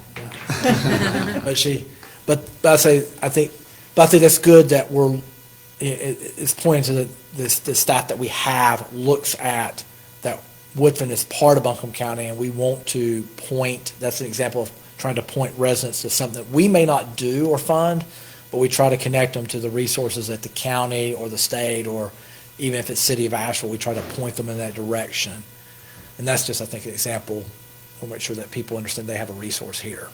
S5: I think that's good that it's pointing to the staff that we have looks at that Woodfin is part of Buncombe County, and we want to point, that's an example of trying to point residents to something that we may not do or fund, but we try to connect them to the resources at the county or the state, or even if it's City of Asheville, we try to point them in that direction. And that's just, I think, an example. We'll make sure that people understand they have a resource here.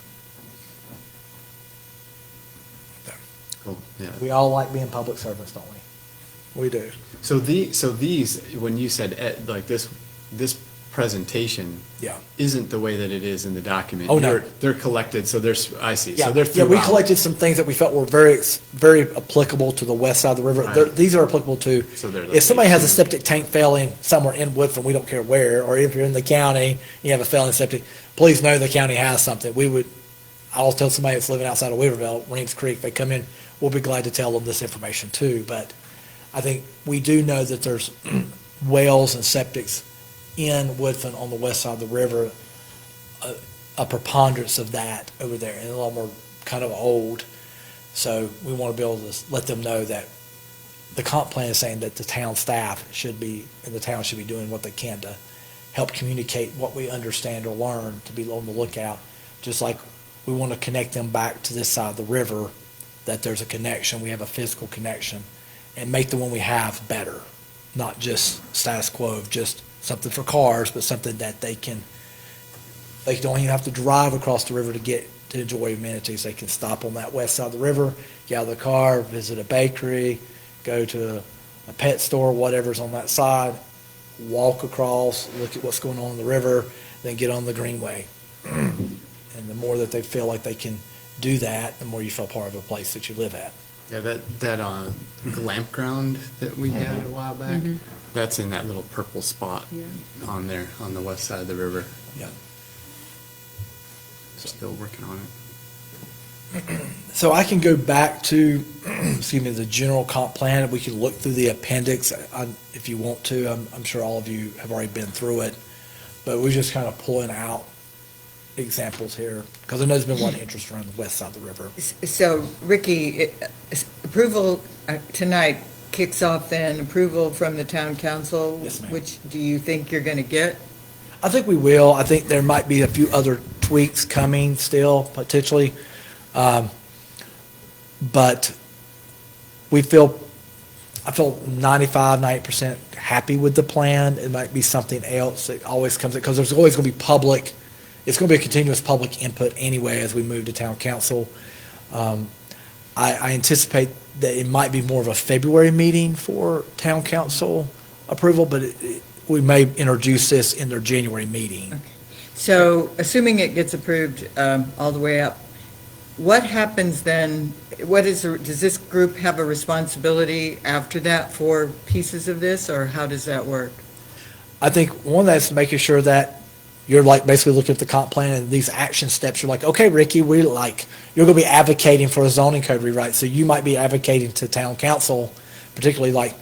S4: Cool, yeah.
S5: We all like being public servants, don't we? We do.
S4: So these, when you said, like this presentation
S5: Yeah.
S4: isn't the way that it is in the document.
S5: Oh, no.
S4: They're collected, so I see.
S5: Yeah,
S4: So they're
S5: yeah, we
S4: throughout.
S5: collected some things that we felt were very, very applicable to the west side of the river.
S4: Right.
S5: These are applicable to,
S4: So they're
S5: if somebody has a
S4: like-
S5: septic tank failing somewhere in Woodfin, we don't care where, or if you're in the county, you have a failing septic, please know the county has something. I'll tell somebody that's living outside of Weaverville, Reeves Creek, they come in, we'll be glad to tell them this information too. But I think we do know that there's wells and septics in Woodfin on the west side of the river, a preponderance of that over there, and a lot more kind of old. So we want to be able to let them know that the comp plan is saying that the town staff should be doing what they can to help communicate what we understand or learn, to be on the lookout. Just like we want to connect them back to this side of the river, that there's a connection, we have a physical connection, and make the one we have better, not just status quo of just something for cars, but something that they don't even have to drive across the river to enjoy amenities. They can stop on that west side of the river, get out of the car, visit a bakery, go to a pet store, whatever's on that side, walk across, look at what's going on in the river, then get on the greenway. And the more that they feel like they can do that, the more you feel part of a place that you live at.
S4: Yeah, that glamp ground that we had a while back, that's in that little purple spot on there, on the west side of the river.
S5: Yeah.
S4: Still working on it.
S5: So I can go back to, excuse me, the general comp plan, and we can look through the appendix if you want to. I'm sure all of you have already been through it, but we're just kind of pulling out examples here, because I know there's been a lot of interest around the west side of the river.
S6: So, Ricky, approval tonight kicks off then approval from the town council?
S5: Yes, ma'am.
S6: Which do you think you're going to get?
S5: I think we will. I think there might be a few other tweaks coming still, potentially. But I feel 95, 90% happy with the plan. It might be something else that always comes in, because there's always going to be public, it's going to be a continuous public input anyway as we move to town council. I anticipate that it might be more of a February meeting for town council approval, but we may introduce this in their January meeting.
S6: So, assuming it gets approved all the way up, what happens then? Does this group have a responsibility after that for pieces of this, or how does that work?
S5: I think one that's making sure that you're like basically looking at the comp plan and these action steps. You're like, okay, Ricky, you're going to be advocating for a zoning code rewrite. So you might be advocating to town council, particularly like,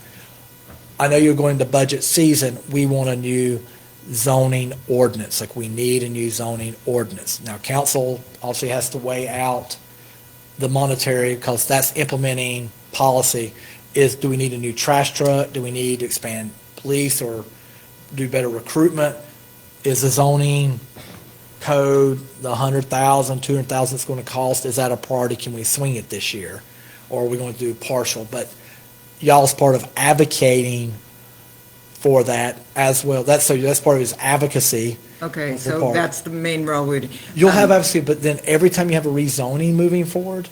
S5: I know you're going to budget season. We want a new zoning ordinance. Like, we need a new zoning ordinance. Now, council obviously has to weigh out the monetary, because that's implementing policy. Do we need a new trash truck? Do we need to expand police or do better recruitment? Is the zoning code, the 100,000, 200,000 it's going to cost, is that a priority? Can we swing it this year? Or are we going to do partial? But y'all's part of advocating for that as well. That's part of his advocacy.
S6: Okay,
S5: That's the
S6: so
S5: part.
S6: that's the main role we'd.
S5: You'll have advocacy, but then every time you have a rezoning moving forward,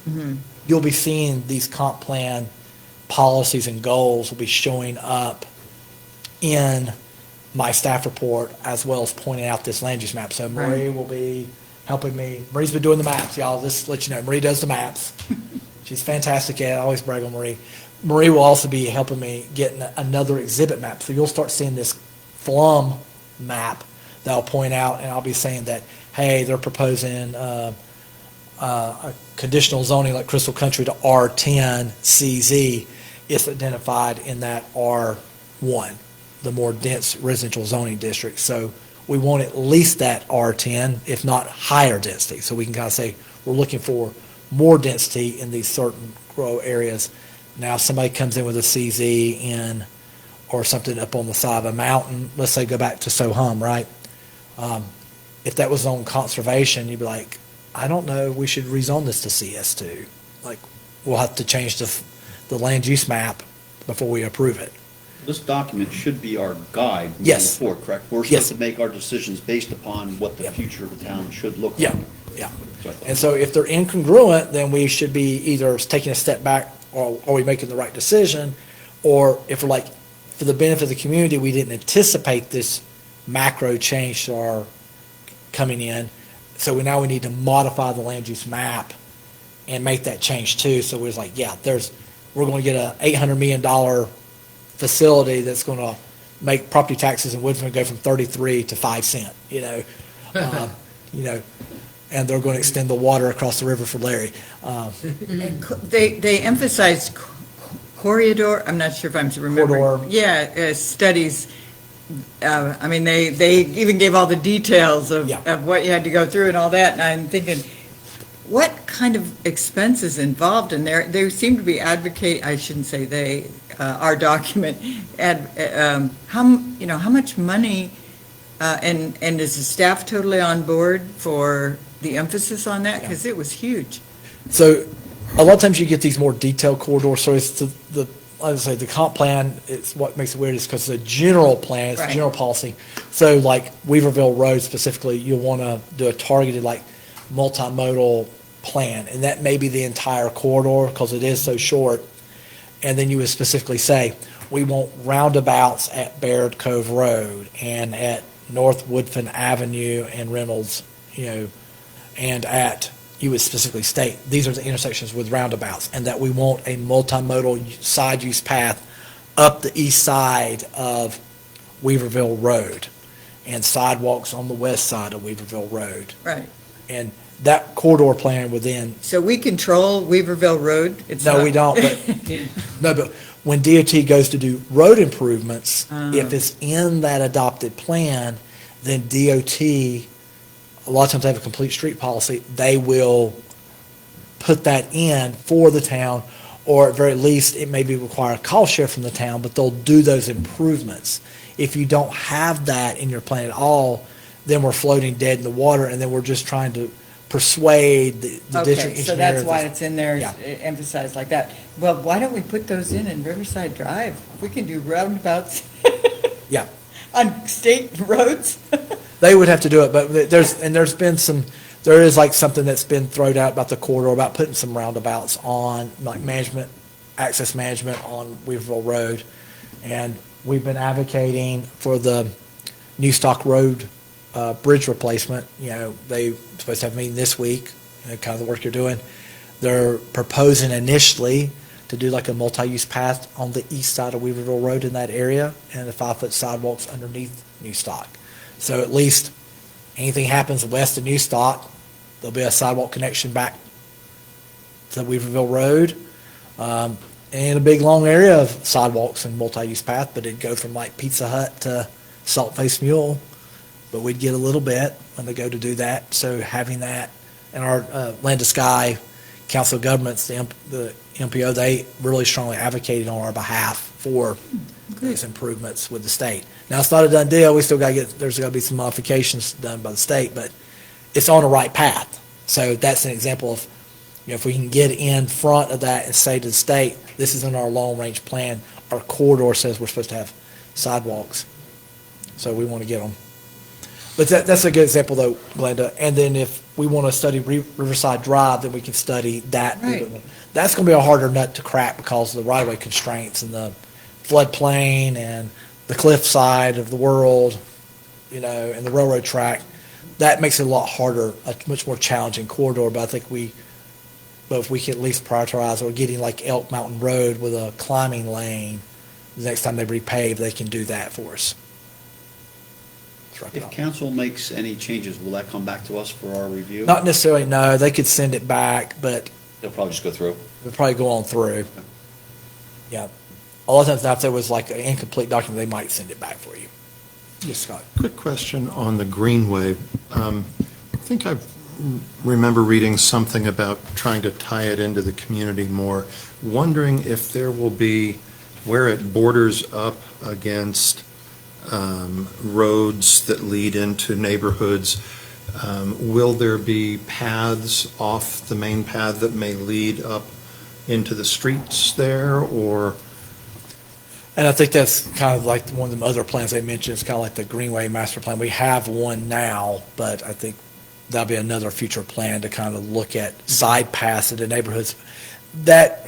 S5: you'll be seeing these comp plan policies and goals will be showing up in my staff report, as well as pointing out this land use map. So Marie will be helping me. Marie's been doing the maps, y'all. Just to let you know, Marie does the maps. She's fantastic at it. I always brag on Marie. Marie will also be helping me get another exhibit map. So you'll start seeing this FLUM map that I'll point out, and I'll be saying that, hey, they're proposing a conditional zoning like Crystal Country to R10 CZ. It's identified in that R1, the more dense residential zoning district. So we want at least that R10, if not higher density. So we can kind of say we're looking for more density in these certain grow areas. Now, if somebody comes in with a CZ in, or something up on the side of a mountain, let's say go back to Sohum, right? If that was on conservation, you'd be like, I don't know, we should rezone this to CS2. Like, we'll have to change the land use map before we approve it.
S2: This document should be our guide moving
S5: Yes.
S2: forward, correct? We're
S5: Yes.
S2: supposed to make our decisions based upon what the future of the town should look like.
S5: Yeah, yeah.
S2: So I thought-
S5: And so if they're incongruent, then we should be either taking a step back, or are we making the right decision? Or if we're like, for the benefit of the community, we didn't anticipate this macro change to our coming in, so we need to modify the land use map and make that change too. So we're like, yeah, we're going to get a $800 million facility that's going to make property taxes in Woodfin go from 33 to 5 cents, and they're going to extend the water across the river for Larry.
S6: They emphasized corridor, I'm not sure if I'm remembering.
S5: Corridor.
S6: Yeah, studies. I mean, they even gave all the details of what you had to go through and all that, and I'm thinking, what kind of expenses involved in there? They seem to be I shouldn't say they, our document, how much money, and is the staff totally on board for the emphasis on that? Because it was huge.
S5: So a lot of times you get these more detailed corridors, so it's I would say the comp plan, it's what makes it weird is because the general plan, it's the
S6: Right.
S5: general policy. So like Weaverville Road specifically, you'll want to do a targeted like multimodal plan, and that may be the entire corridor because it is so short. And then you would specifically say, we want roundabouts at Baird Cove Road and at North Woodfin Avenue and Reynolds, and at, you would specifically state, these are the intersections with roundabouts, and that we want a multimodal side use path up the east side of Weaverville Road and sidewalks on the west side of Weaverville Road.
S6: Right.
S5: And that corridor plan within,
S6: So we control Weaverville Road? It's
S5: no,
S6: not-
S5: we don't, but when DOT goes to do road improvements, if it's in that adopted plan, then DOT, a lot of times they have a complete street policy, they will put that in for the town, or at very least, it may be require a cost share from the town, but they'll do those improvements. If you don't have that in your plan at all, then we're floating dead in the water, and then we're just trying to persuade the district
S6: Okay,
S5: engineer.
S6: so that's why it's in there,
S5: Yeah.
S6: emphasized like that. Well, why don't we put those in Riverside Drive? We can do roundabouts
S5: Yeah.
S6: on state roads.
S5: They would have to do it, but there is like something that's been thrown out about the corridor, about putting some roundabouts on, like access management on Weaverville Road. And we've been advocating for the New Stock Road bridge replacement. They supposed to have a meeting this week, kind of the work you're doing. They're proposing initially to do like a multi-use path on the east side of Weaverville Road in that area, and the 5-foot sidewalks underneath New Stock. So at least anything happens west of New Stock, there'll be a sidewalk connection back to Weaverville Road, and a big long area of sidewalks and multi-use path, but it'd go from like Pizza Hut to Salt Face Mule, but we'd get a little bit when they go to do that. So having that, and our Land to Sky Council of Governments, the MPO, they really strongly advocated on our behalf for these improvements with the state. Now, it's not a done deal. We still got to there's got to be some modifications done by the state, but it's on the right path. So that's an example of, if we can get in front of that and say to the state, this is in our long-range plan, our corridor says we're supposed to have sidewalks. So we want to get them. But that's a good example, though, Glenda. And then if we want to study Riverside Drive, then we can study that.
S6: Right.
S5: That's going to be a harder nut to crack because of the right-of-way constraints and the floodplain and the cliff side of the world, and the railroad track. That makes it a lot harder, a much more challenging corridor. But I think if we can at least prioritize, or getting like Elk Mountain Road with a climbing lane, the next time they repave, they can do that for us.
S2: If council makes any changes, will that come back to us for our review?
S5: Not necessarily, no. They could send it back, but
S9: They'll probably just go through.
S5: they'll probably go on through. Yeah. A lot of times now, if there was like an incomplete document, they might send it back for you. Yes, Scott.
S1: Quick question on the Greenway. I think I remember reading something about trying to tie it into the community more. Wondering if there will be, where it borders up against roads that lead into neighborhoods, will there be paths off the main path that may lead up into the streets there, or?
S5: And I think that's kind of like one of the other plans they mentioned. It's kind of like the Greenway Master Plan. We have one now, but I think that'll be another future plan to kind of look at side paths into neighborhoods. That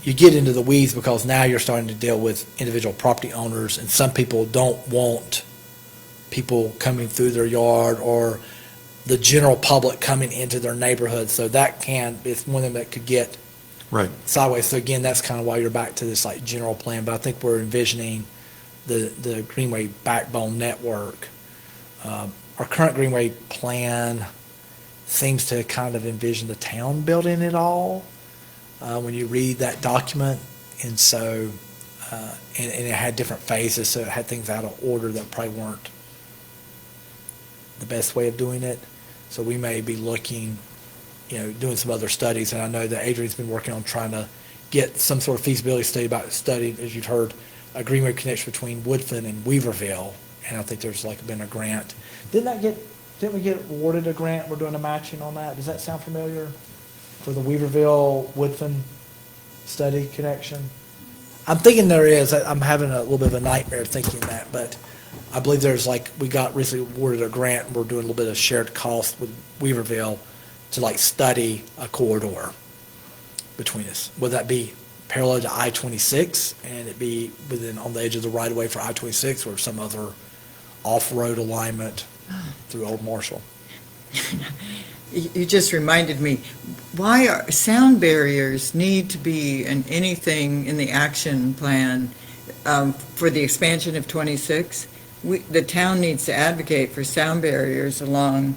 S5: you get into the weeds because now you're starting to deal with individual property owners, and some people don't want people coming through their yard or the general public coming into their neighborhood. So it's one of them that could get
S1: Right.
S5: sideways. So again, that's kind of why you're back to this like general plan. But I think we're envisioning the Greenway backbone network. Our current Greenway plan seems to kind of envision the town building it all. When you read that document, and so and it had different phases, so it had things out of order that probably weren't the best way of doing it. So we may be looking, doing some other studies, and I know that Adrian's been working on trying to get some sort of feasibility study, as you've heard, a Greenway connection between Woodfin and Weaverville, and I think there's been a grant. Didn't we get awarded a grant? We're doing a matching on that. Does that sound familiar? For the Weaverville Woodfin study connection? I'm thinking there is. I'm having a little bit of a nightmare thinking that, but I believe we got recently awarded a grant, and we're doing a little bit of shared cost with Weaverville to study a corridor between us. Would that be parallel to I-26, and it'd be within, on the edge of the right-of-way for I-26 or some other off-road alignment through Old Marshall.
S6: You just reminded me, why are, sound barriers need to be in anything in the action plan for the expansion of 26? The town needs to advocate for sound barriers along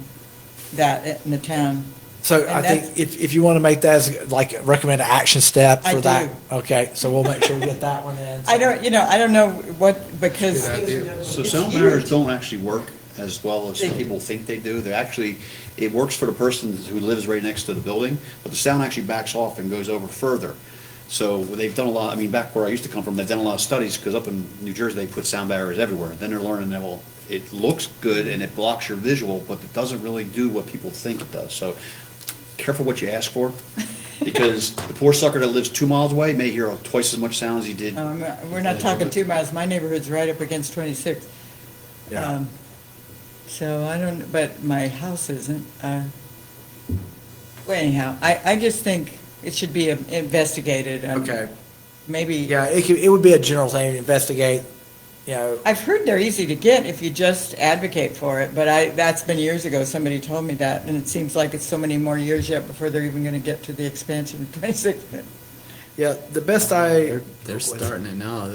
S6: that in the town.
S5: So
S6: And
S5: I think if you want to make that as like recommend an action step
S6: I
S5: for that.
S6: do.
S5: Okay, so we'll make sure we get that one in.
S6: I don't know what, because.
S7: Good idea.
S2: So sound barriers don't actually work as well as people think they do. They actually, it works for the person who lives right next to the building, but the sound actually backs off and goes over further. So they've done a lot, I mean, back where I used to come from, they've done a lot of studies, because up in New Jersey, they put sound barriers everywhere. Then they're learning that, well, it looks good and it blocks your visual, but it doesn't really do what people think it does. So careful what you ask for, because the poor sucker that lives 2 miles away may hear twice as much sound as he did.
S6: We're not talking 2 miles, my neighborhood's right up against 26.
S5: Yeah.
S6: So I don't, but my house isn't. Well, anyhow, I just think it should be investigated.
S5: Okay.
S6: Maybe.
S5: Yeah, it would be a general thing to investigate, you know.
S6: I've heard they're easy to get if you just advocate for it, but that's been years ago, somebody told me that, and it seems like it's so many more years yet before they're even gonna get to the expansion of 26.
S5: Yeah, the best
S4: They're starting it now,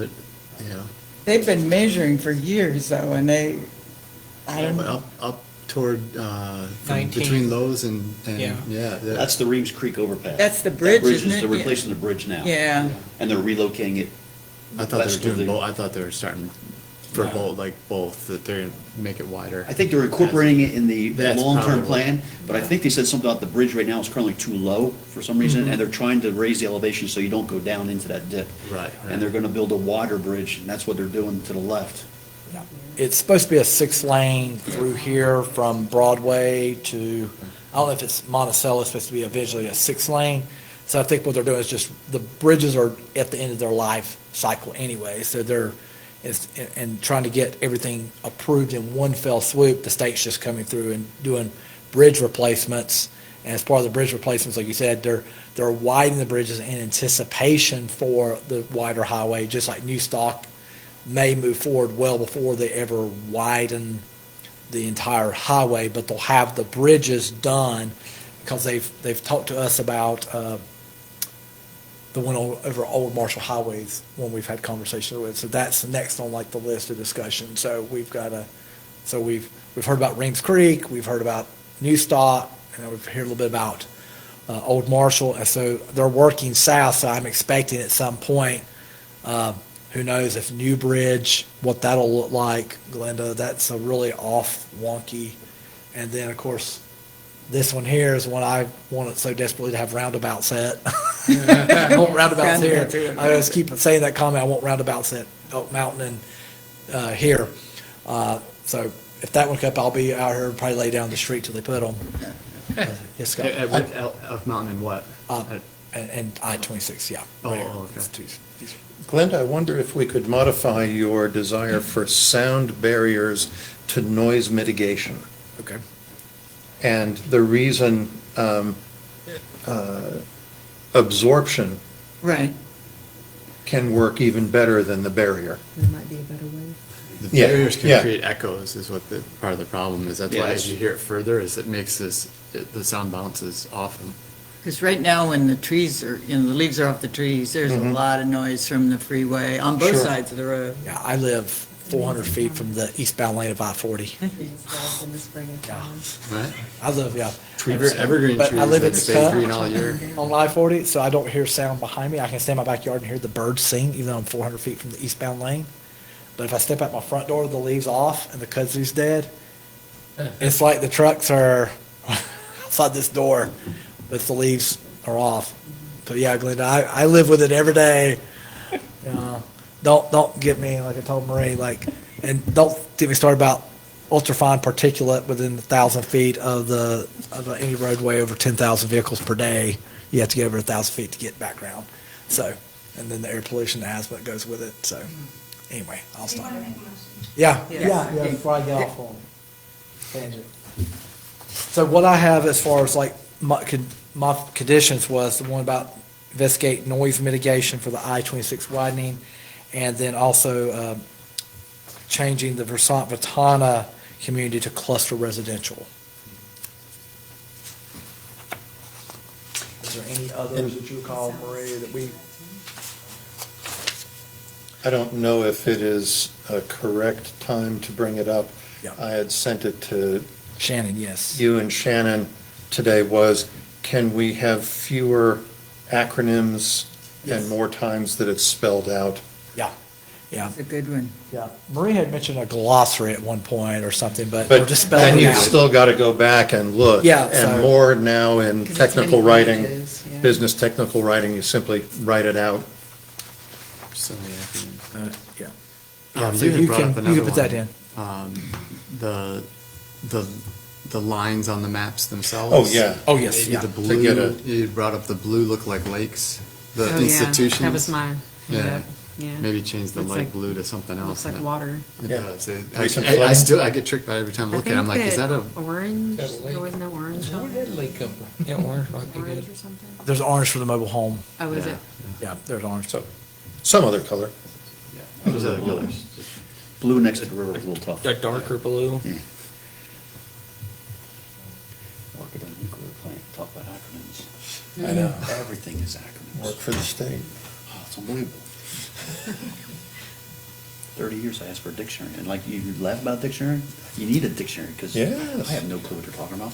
S4: yeah.
S6: They've been measuring for years though, and I don't know.
S4: Up toward, from
S3: 19.
S4: between Lowe's and,
S3: Yeah.
S4: yeah.
S2: That's the Reeves Creek overpass.
S6: That's the bridge, isn't it?
S2: They're replacing the bridge now.
S6: Yeah.
S2: And they're relocating it.
S4: I thought they
S2: west
S4: were
S2: of
S4: doing
S2: the-
S4: both, I thought they were starting for
S2: No.
S4: both, like both, that they're gonna make it wider.
S2: I think they're incorporating it in the
S4: That's
S2: long-term
S4: probably
S2: plan, but I think they said something about the bridge right now is currently too low for some reason, and they're trying to raise the elevation so you don't go down into that dip.
S4: Right,
S2: And they're gonna build a wider bridge, and that's what they're doing to the left.
S5: It's supposed to be a 6-lane through here from Broadway to, I don't know if it's Monticello, it's supposed to be eventually a 6-lane. So I think what they're doing is just, the bridges are at the end of their life cycle anyway, so and trying to get everything approved in one fell swoop. The state's just coming through and doing bridge replacements. And as part of the bridge replacements, like you said, they're widening the bridges in anticipation for the wider highway, just like New Stock may move forward well before they ever widen the entire highway, but they'll have the bridges done because they've talked to us about the one over Old Marshall Highways when we've had conversations with. So that's next on like the list of discussion. So we've heard about Rings Creek, we've heard about New Stock, and we've heard a little bit about Old Marshall, and so they're working south. So I'm expecting at some point. Who knows if New Bridge, what that'll look like, Glenda, that's a really off, wonky. And then, of course, this one here is one I wanted so desperately to have roundabout set. I want roundabouts here. I just keep saying that comment, I want roundabouts at Oak Mountain and here. So if that one comes up, I'll be out here, probably lay down the street till they put them. Yes, Scott.
S4: At Elk Mountain and what?
S5: And I-26, yeah.
S4: Oh,
S5: Right.
S4: okay.
S5: It's two-
S1: Glenda, I wonder if we could modify your desire for sound barriers to noise mitigation.
S5: Okay.
S1: And the reason, absorption
S6: Right.
S1: can work even better than the barrier.
S9: There might be a better way.
S4: The
S1: Yeah,
S4: barriers can
S1: yeah.
S4: create echoes is what the, part of the problem is. That's
S2: Yeah,
S4: why
S2: that's-
S4: as you hear it further, is it makes the sound bounces off them.
S6: Because right now, when the trees are, the leaves are off the trees, there's a lot of noise from the freeway on both
S1: Sure.
S6: sides of the road.
S5: Yeah, I live 400 feet from the eastbound lane of I-40.
S9: It's in the spring and
S5: Yeah.
S9: fall.
S4: Right?
S5: I live, yeah.
S4: Evergreen
S5: But
S4: trees
S5: I live
S4: that
S5: in
S4: stay
S5: Scott.
S4: green all year.
S5: On I-40, so I don't hear sound behind me. I can stand in my backyard and hear the birds sing, even though I'm 400 feet from the eastbound lane. But if I step out my front door, the leaves off and the kudzu's dead, it's like the trucks are outside this door, but the leaves are off. But yeah, Glenda, I live with it every day. Don't get me, like I told Marie, and don't get me started about ultrafine particulate within 1,000 feet of any roadway over 10,000 vehicles per day. You have to get over 1,000 feet to get background. So, and then the air pollution asthma that goes with it. So, anyway, I'll
S8: Do you
S5: stop.
S8: want to make a motion?
S5: Yeah, before I get off on tangent. So what I have as far as like my conditions was the one about investigate noise mitigation for the I-26 widening, and then also changing the Versant-Vitana community to cluster residential. Is there any others that you recall, Maria, that we?
S1: I don't know if it is a correct time to bring it up.
S5: Yeah.
S1: I had sent it to
S5: Shannon, yes.
S1: you and Shannon today was, can we have fewer acronyms
S5: Yes.
S1: and more times that it's spelled out?
S5: Yeah,
S6: It's a good one.
S5: yeah. Marie had mentioned a glossary at one point or something, but
S1: But
S5: we'll just spell
S1: then
S5: it
S1: you've
S5: out.
S1: still got to go back and look.
S5: Yeah,
S1: And
S5: so-
S1: more now in
S9: 'Cause it's
S1: technical
S9: many
S1: writing,
S9: pages, yeah.
S1: business technical writing, you simply write it out.
S4: So many acronyms.
S5: Yeah.
S4: You
S5: So
S4: had
S5: you
S4: brought
S5: can,
S4: up
S5: you
S4: another
S5: can put that
S4: one.
S5: in.
S4: The lines on the maps themselves.
S1: Oh, yeah.
S5: Oh, yes,
S4: Maybe
S5: yeah.
S4: the
S1: To get
S4: blue, you brought up the blue look like lakes, the
S9: Oh, yeah,
S4: institutions.
S9: that was mine.
S4: Yeah.
S9: Yeah.
S4: Maybe change the
S9: Looks
S4: light
S9: like-
S4: blue to something else.
S9: Looks like
S4: but
S9: water.
S4: It
S1: Yeah.
S4: does.
S1: Recent
S4: I
S1: flooding?
S4: still, I get tricked by it every time I look at it. I'm like, is that a?
S9: Orange?
S7: That a lake?
S9: There wasn't no orange on
S7: Where
S9: it?
S7: did Lee come from?
S3: Yeah, orange might be
S9: Orange
S3: good.
S9: or something?
S5: There's orange for the mobile home.
S9: Oh, is
S4: Yeah.
S9: it?
S5: Yeah, there's orange. So
S1: Some other color.
S2: Those are the colors. Blue next to the river is a little tough.
S3: A darker blue.
S2: Work at a nuclear plant, talk about acronyms.
S1: I know.
S2: Everything is acronyms.
S1: Work for the state.
S2: Oh, it's unbelievable. 30 years I asked for a dictionary, and like you laugh about a dictionary, you need a dictionary, because
S1: Yes.
S2: I have no clue what you're talking about.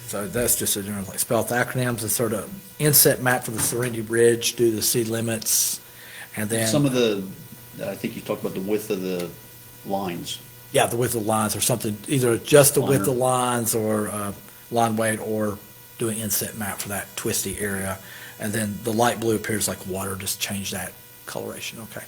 S5: So that's just a general, like, spell with acronyms, and sort of inset map for the Serenity Bridge, do the city limits, and then.
S2: Some of the, I think you talked about the width of the lines.
S5: Yeah, the width of the lines or something, either just the width of
S2: Liner.
S5: lines or line weight, or do an inset map for that twisty area. And then the light blue appears like water, just change that coloration, okay.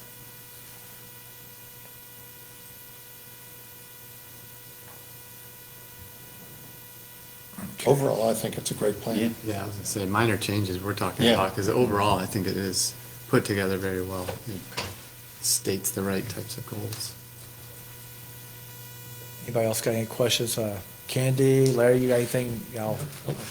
S1: Overall, I think it's a great plan.
S4: Yeah, I was gonna say, minor changes we're talking
S1: Yeah.
S4: about, because overall, I think it is put together very well. It states the right types of goals.
S5: Anybody else got any questions? Candy, Larry, you got anything? Y'all,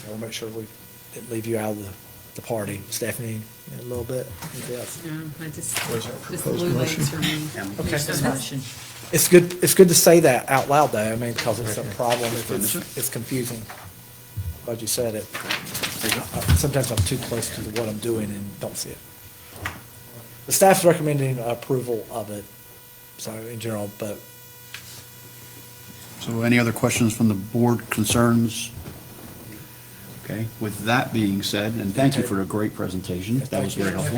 S5: we'll make sure we didn't leave you out of the party. Stephanie, a little bit? Anything else?
S9: No, I just blue lakes for me.
S5: Okay. It's good to say that out loud, though, I mean, because it's a problem if it's confusing. Glad you said it. Sometimes I'm too close to what I'm doing and don't see it. The staff's recommending approval of it, so in general, but
S2: So any other questions from the board, concerns? Okay, with that being said, and thank you for a great presentation, that was very helpful.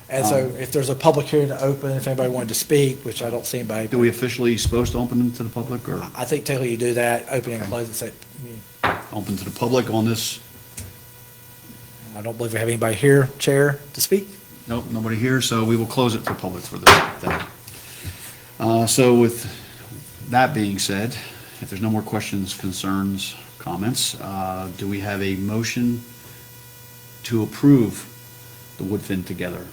S5: and so if there's a public hearing to open, if anybody wanted to speak, which I don't see anybody.
S2: Do we officially supposed to open them to the public, or
S5: I think technically you do that, open and close and say,
S2: open to the public on this?
S5: I don't believe we have anybody here, Chair, to speak.
S2: Nope, nobody here, so we will close it for public for this thing. So with that being said, if there's no more questions, concerns, comments, do we have a motion to approve the Woodfin together?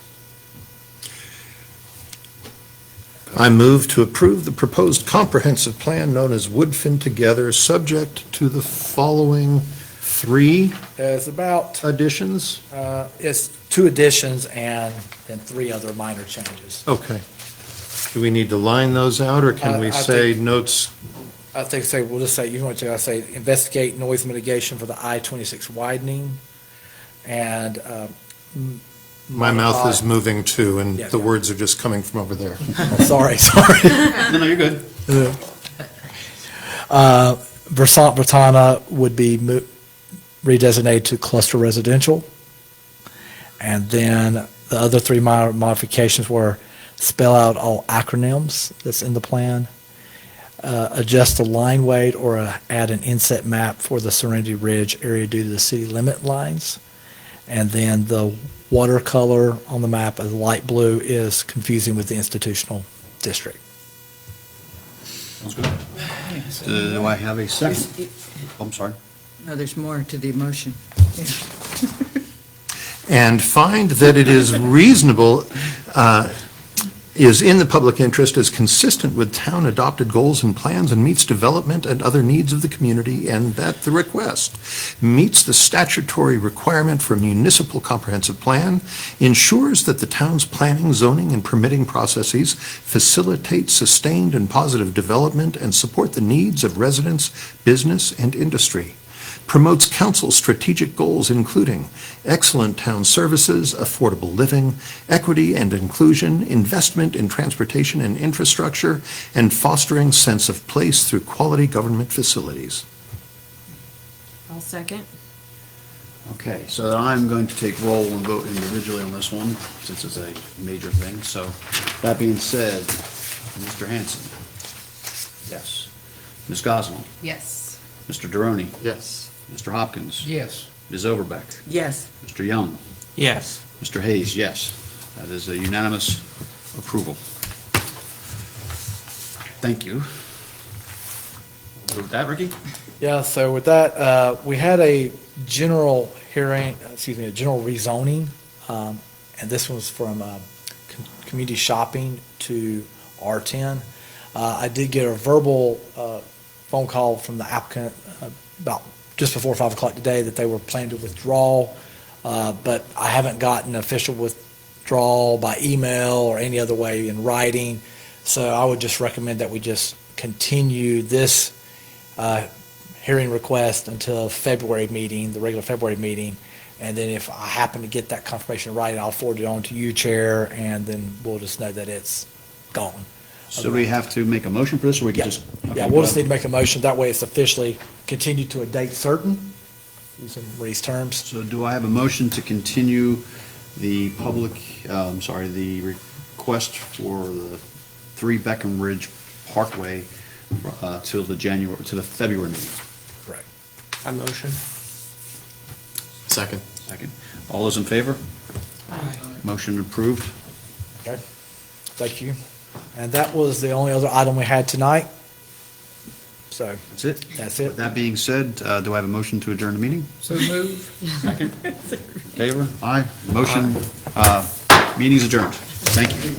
S1: I move to approve the proposed comprehensive plan known as Woodfin Together, subject to the following three
S5: It's about,
S1: additions.
S5: it's 2 additions and then 3 other minor changes.
S1: Okay. Do we need to line those out, or can we
S5: I
S1: say
S5: think-
S1: notes?
S5: I think, say, we'll just say, you want to, I say, investigate noise mitigation for the I-26 widening, and.
S1: My mouth is
S5: modify-
S1: moving too, and
S5: Yeah,
S1: the
S5: yeah.
S1: words are just coming from over there.
S5: Sorry.
S2: No, you're good.
S5: Versant-Vertana would be redesignated to cluster residential. And then the other 3 minor modifications were spell out all acronyms that's in the plan, adjust the line weight or add an inset map for the Serenity Ridge area due to the city limit lines. And then the watercolor on the map of light blue is confusing with the institutional district.
S2: Sounds good. Do I have a second? I'm sorry.
S6: No, there's more to the motion.
S1: And find that it is reasonable, is in the public interest, is consistent with town-adopted goals and plans, and meets development and other needs of the community, and that the request meets the statutory requirement for a municipal comprehensive plan, ensures that the town's planning, zoning, and permitting processes facilitate sustained and positive development and support the needs of residents, business, and industry, promotes council's strategic goals including excellent town services, affordable living, equity and inclusion, investment in transportation and infrastructure, and fostering sense of place through quality government facilities.
S9: I'll second.
S2: Okay, so I'm going to take roll and vote individually on this one, since it's a major thing. So, that being said, Mr. Hanson? Yes. Ms. Gosnell?
S9: Yes.
S2: Mr. Deroni?
S4: Yes.
S2: Mr. Hopkins?
S7: Yes.
S2: Ms. Overbeck?
S6: Yes.
S2: Mr. Young?
S3: Yes.
S2: Mr. Hayes, yes. That is a unanimous approval. Thank you. With that, Ricky?
S5: Yeah, so with that, we had a general hearing, a general rezoning, and this was from community shopping to R10. I did get a verbal phone call from the applicant about just before 5 o'clock today that they were planning to withdraw, but I haven't gotten official withdrawal by email or any other way in writing. So I would just recommend that we just continue this hearing request until February meeting, the regular February meeting. And then if I happen to get that confirmation in writing, I'll forward it on to you, Chair, and then we'll just know that it's gone.
S2: So we have to make a motion for this, or we can
S5: Yeah,
S2: just?
S5: yeah,
S2: okay,
S5: we'll just
S2: go
S5: need to make a motion. That way it's officially continued to a date certain, using Marie's terms.
S2: So do I have a motion to continue the the request for the 3 Breckenridge Parkway till the February meeting?
S5: Correct.
S3: I motion.
S4: Second.
S2: Second. All those in favor? Motion approved.
S5: Okay, thank you. And that was the only other item we had tonight. So,
S2: That's it?
S5: that's it.
S2: With that being said, do I have a motion to adjourn the meeting?
S7: So move.
S2: Second. Favor? Aye. Motion, meeting's adjourned. Thank you.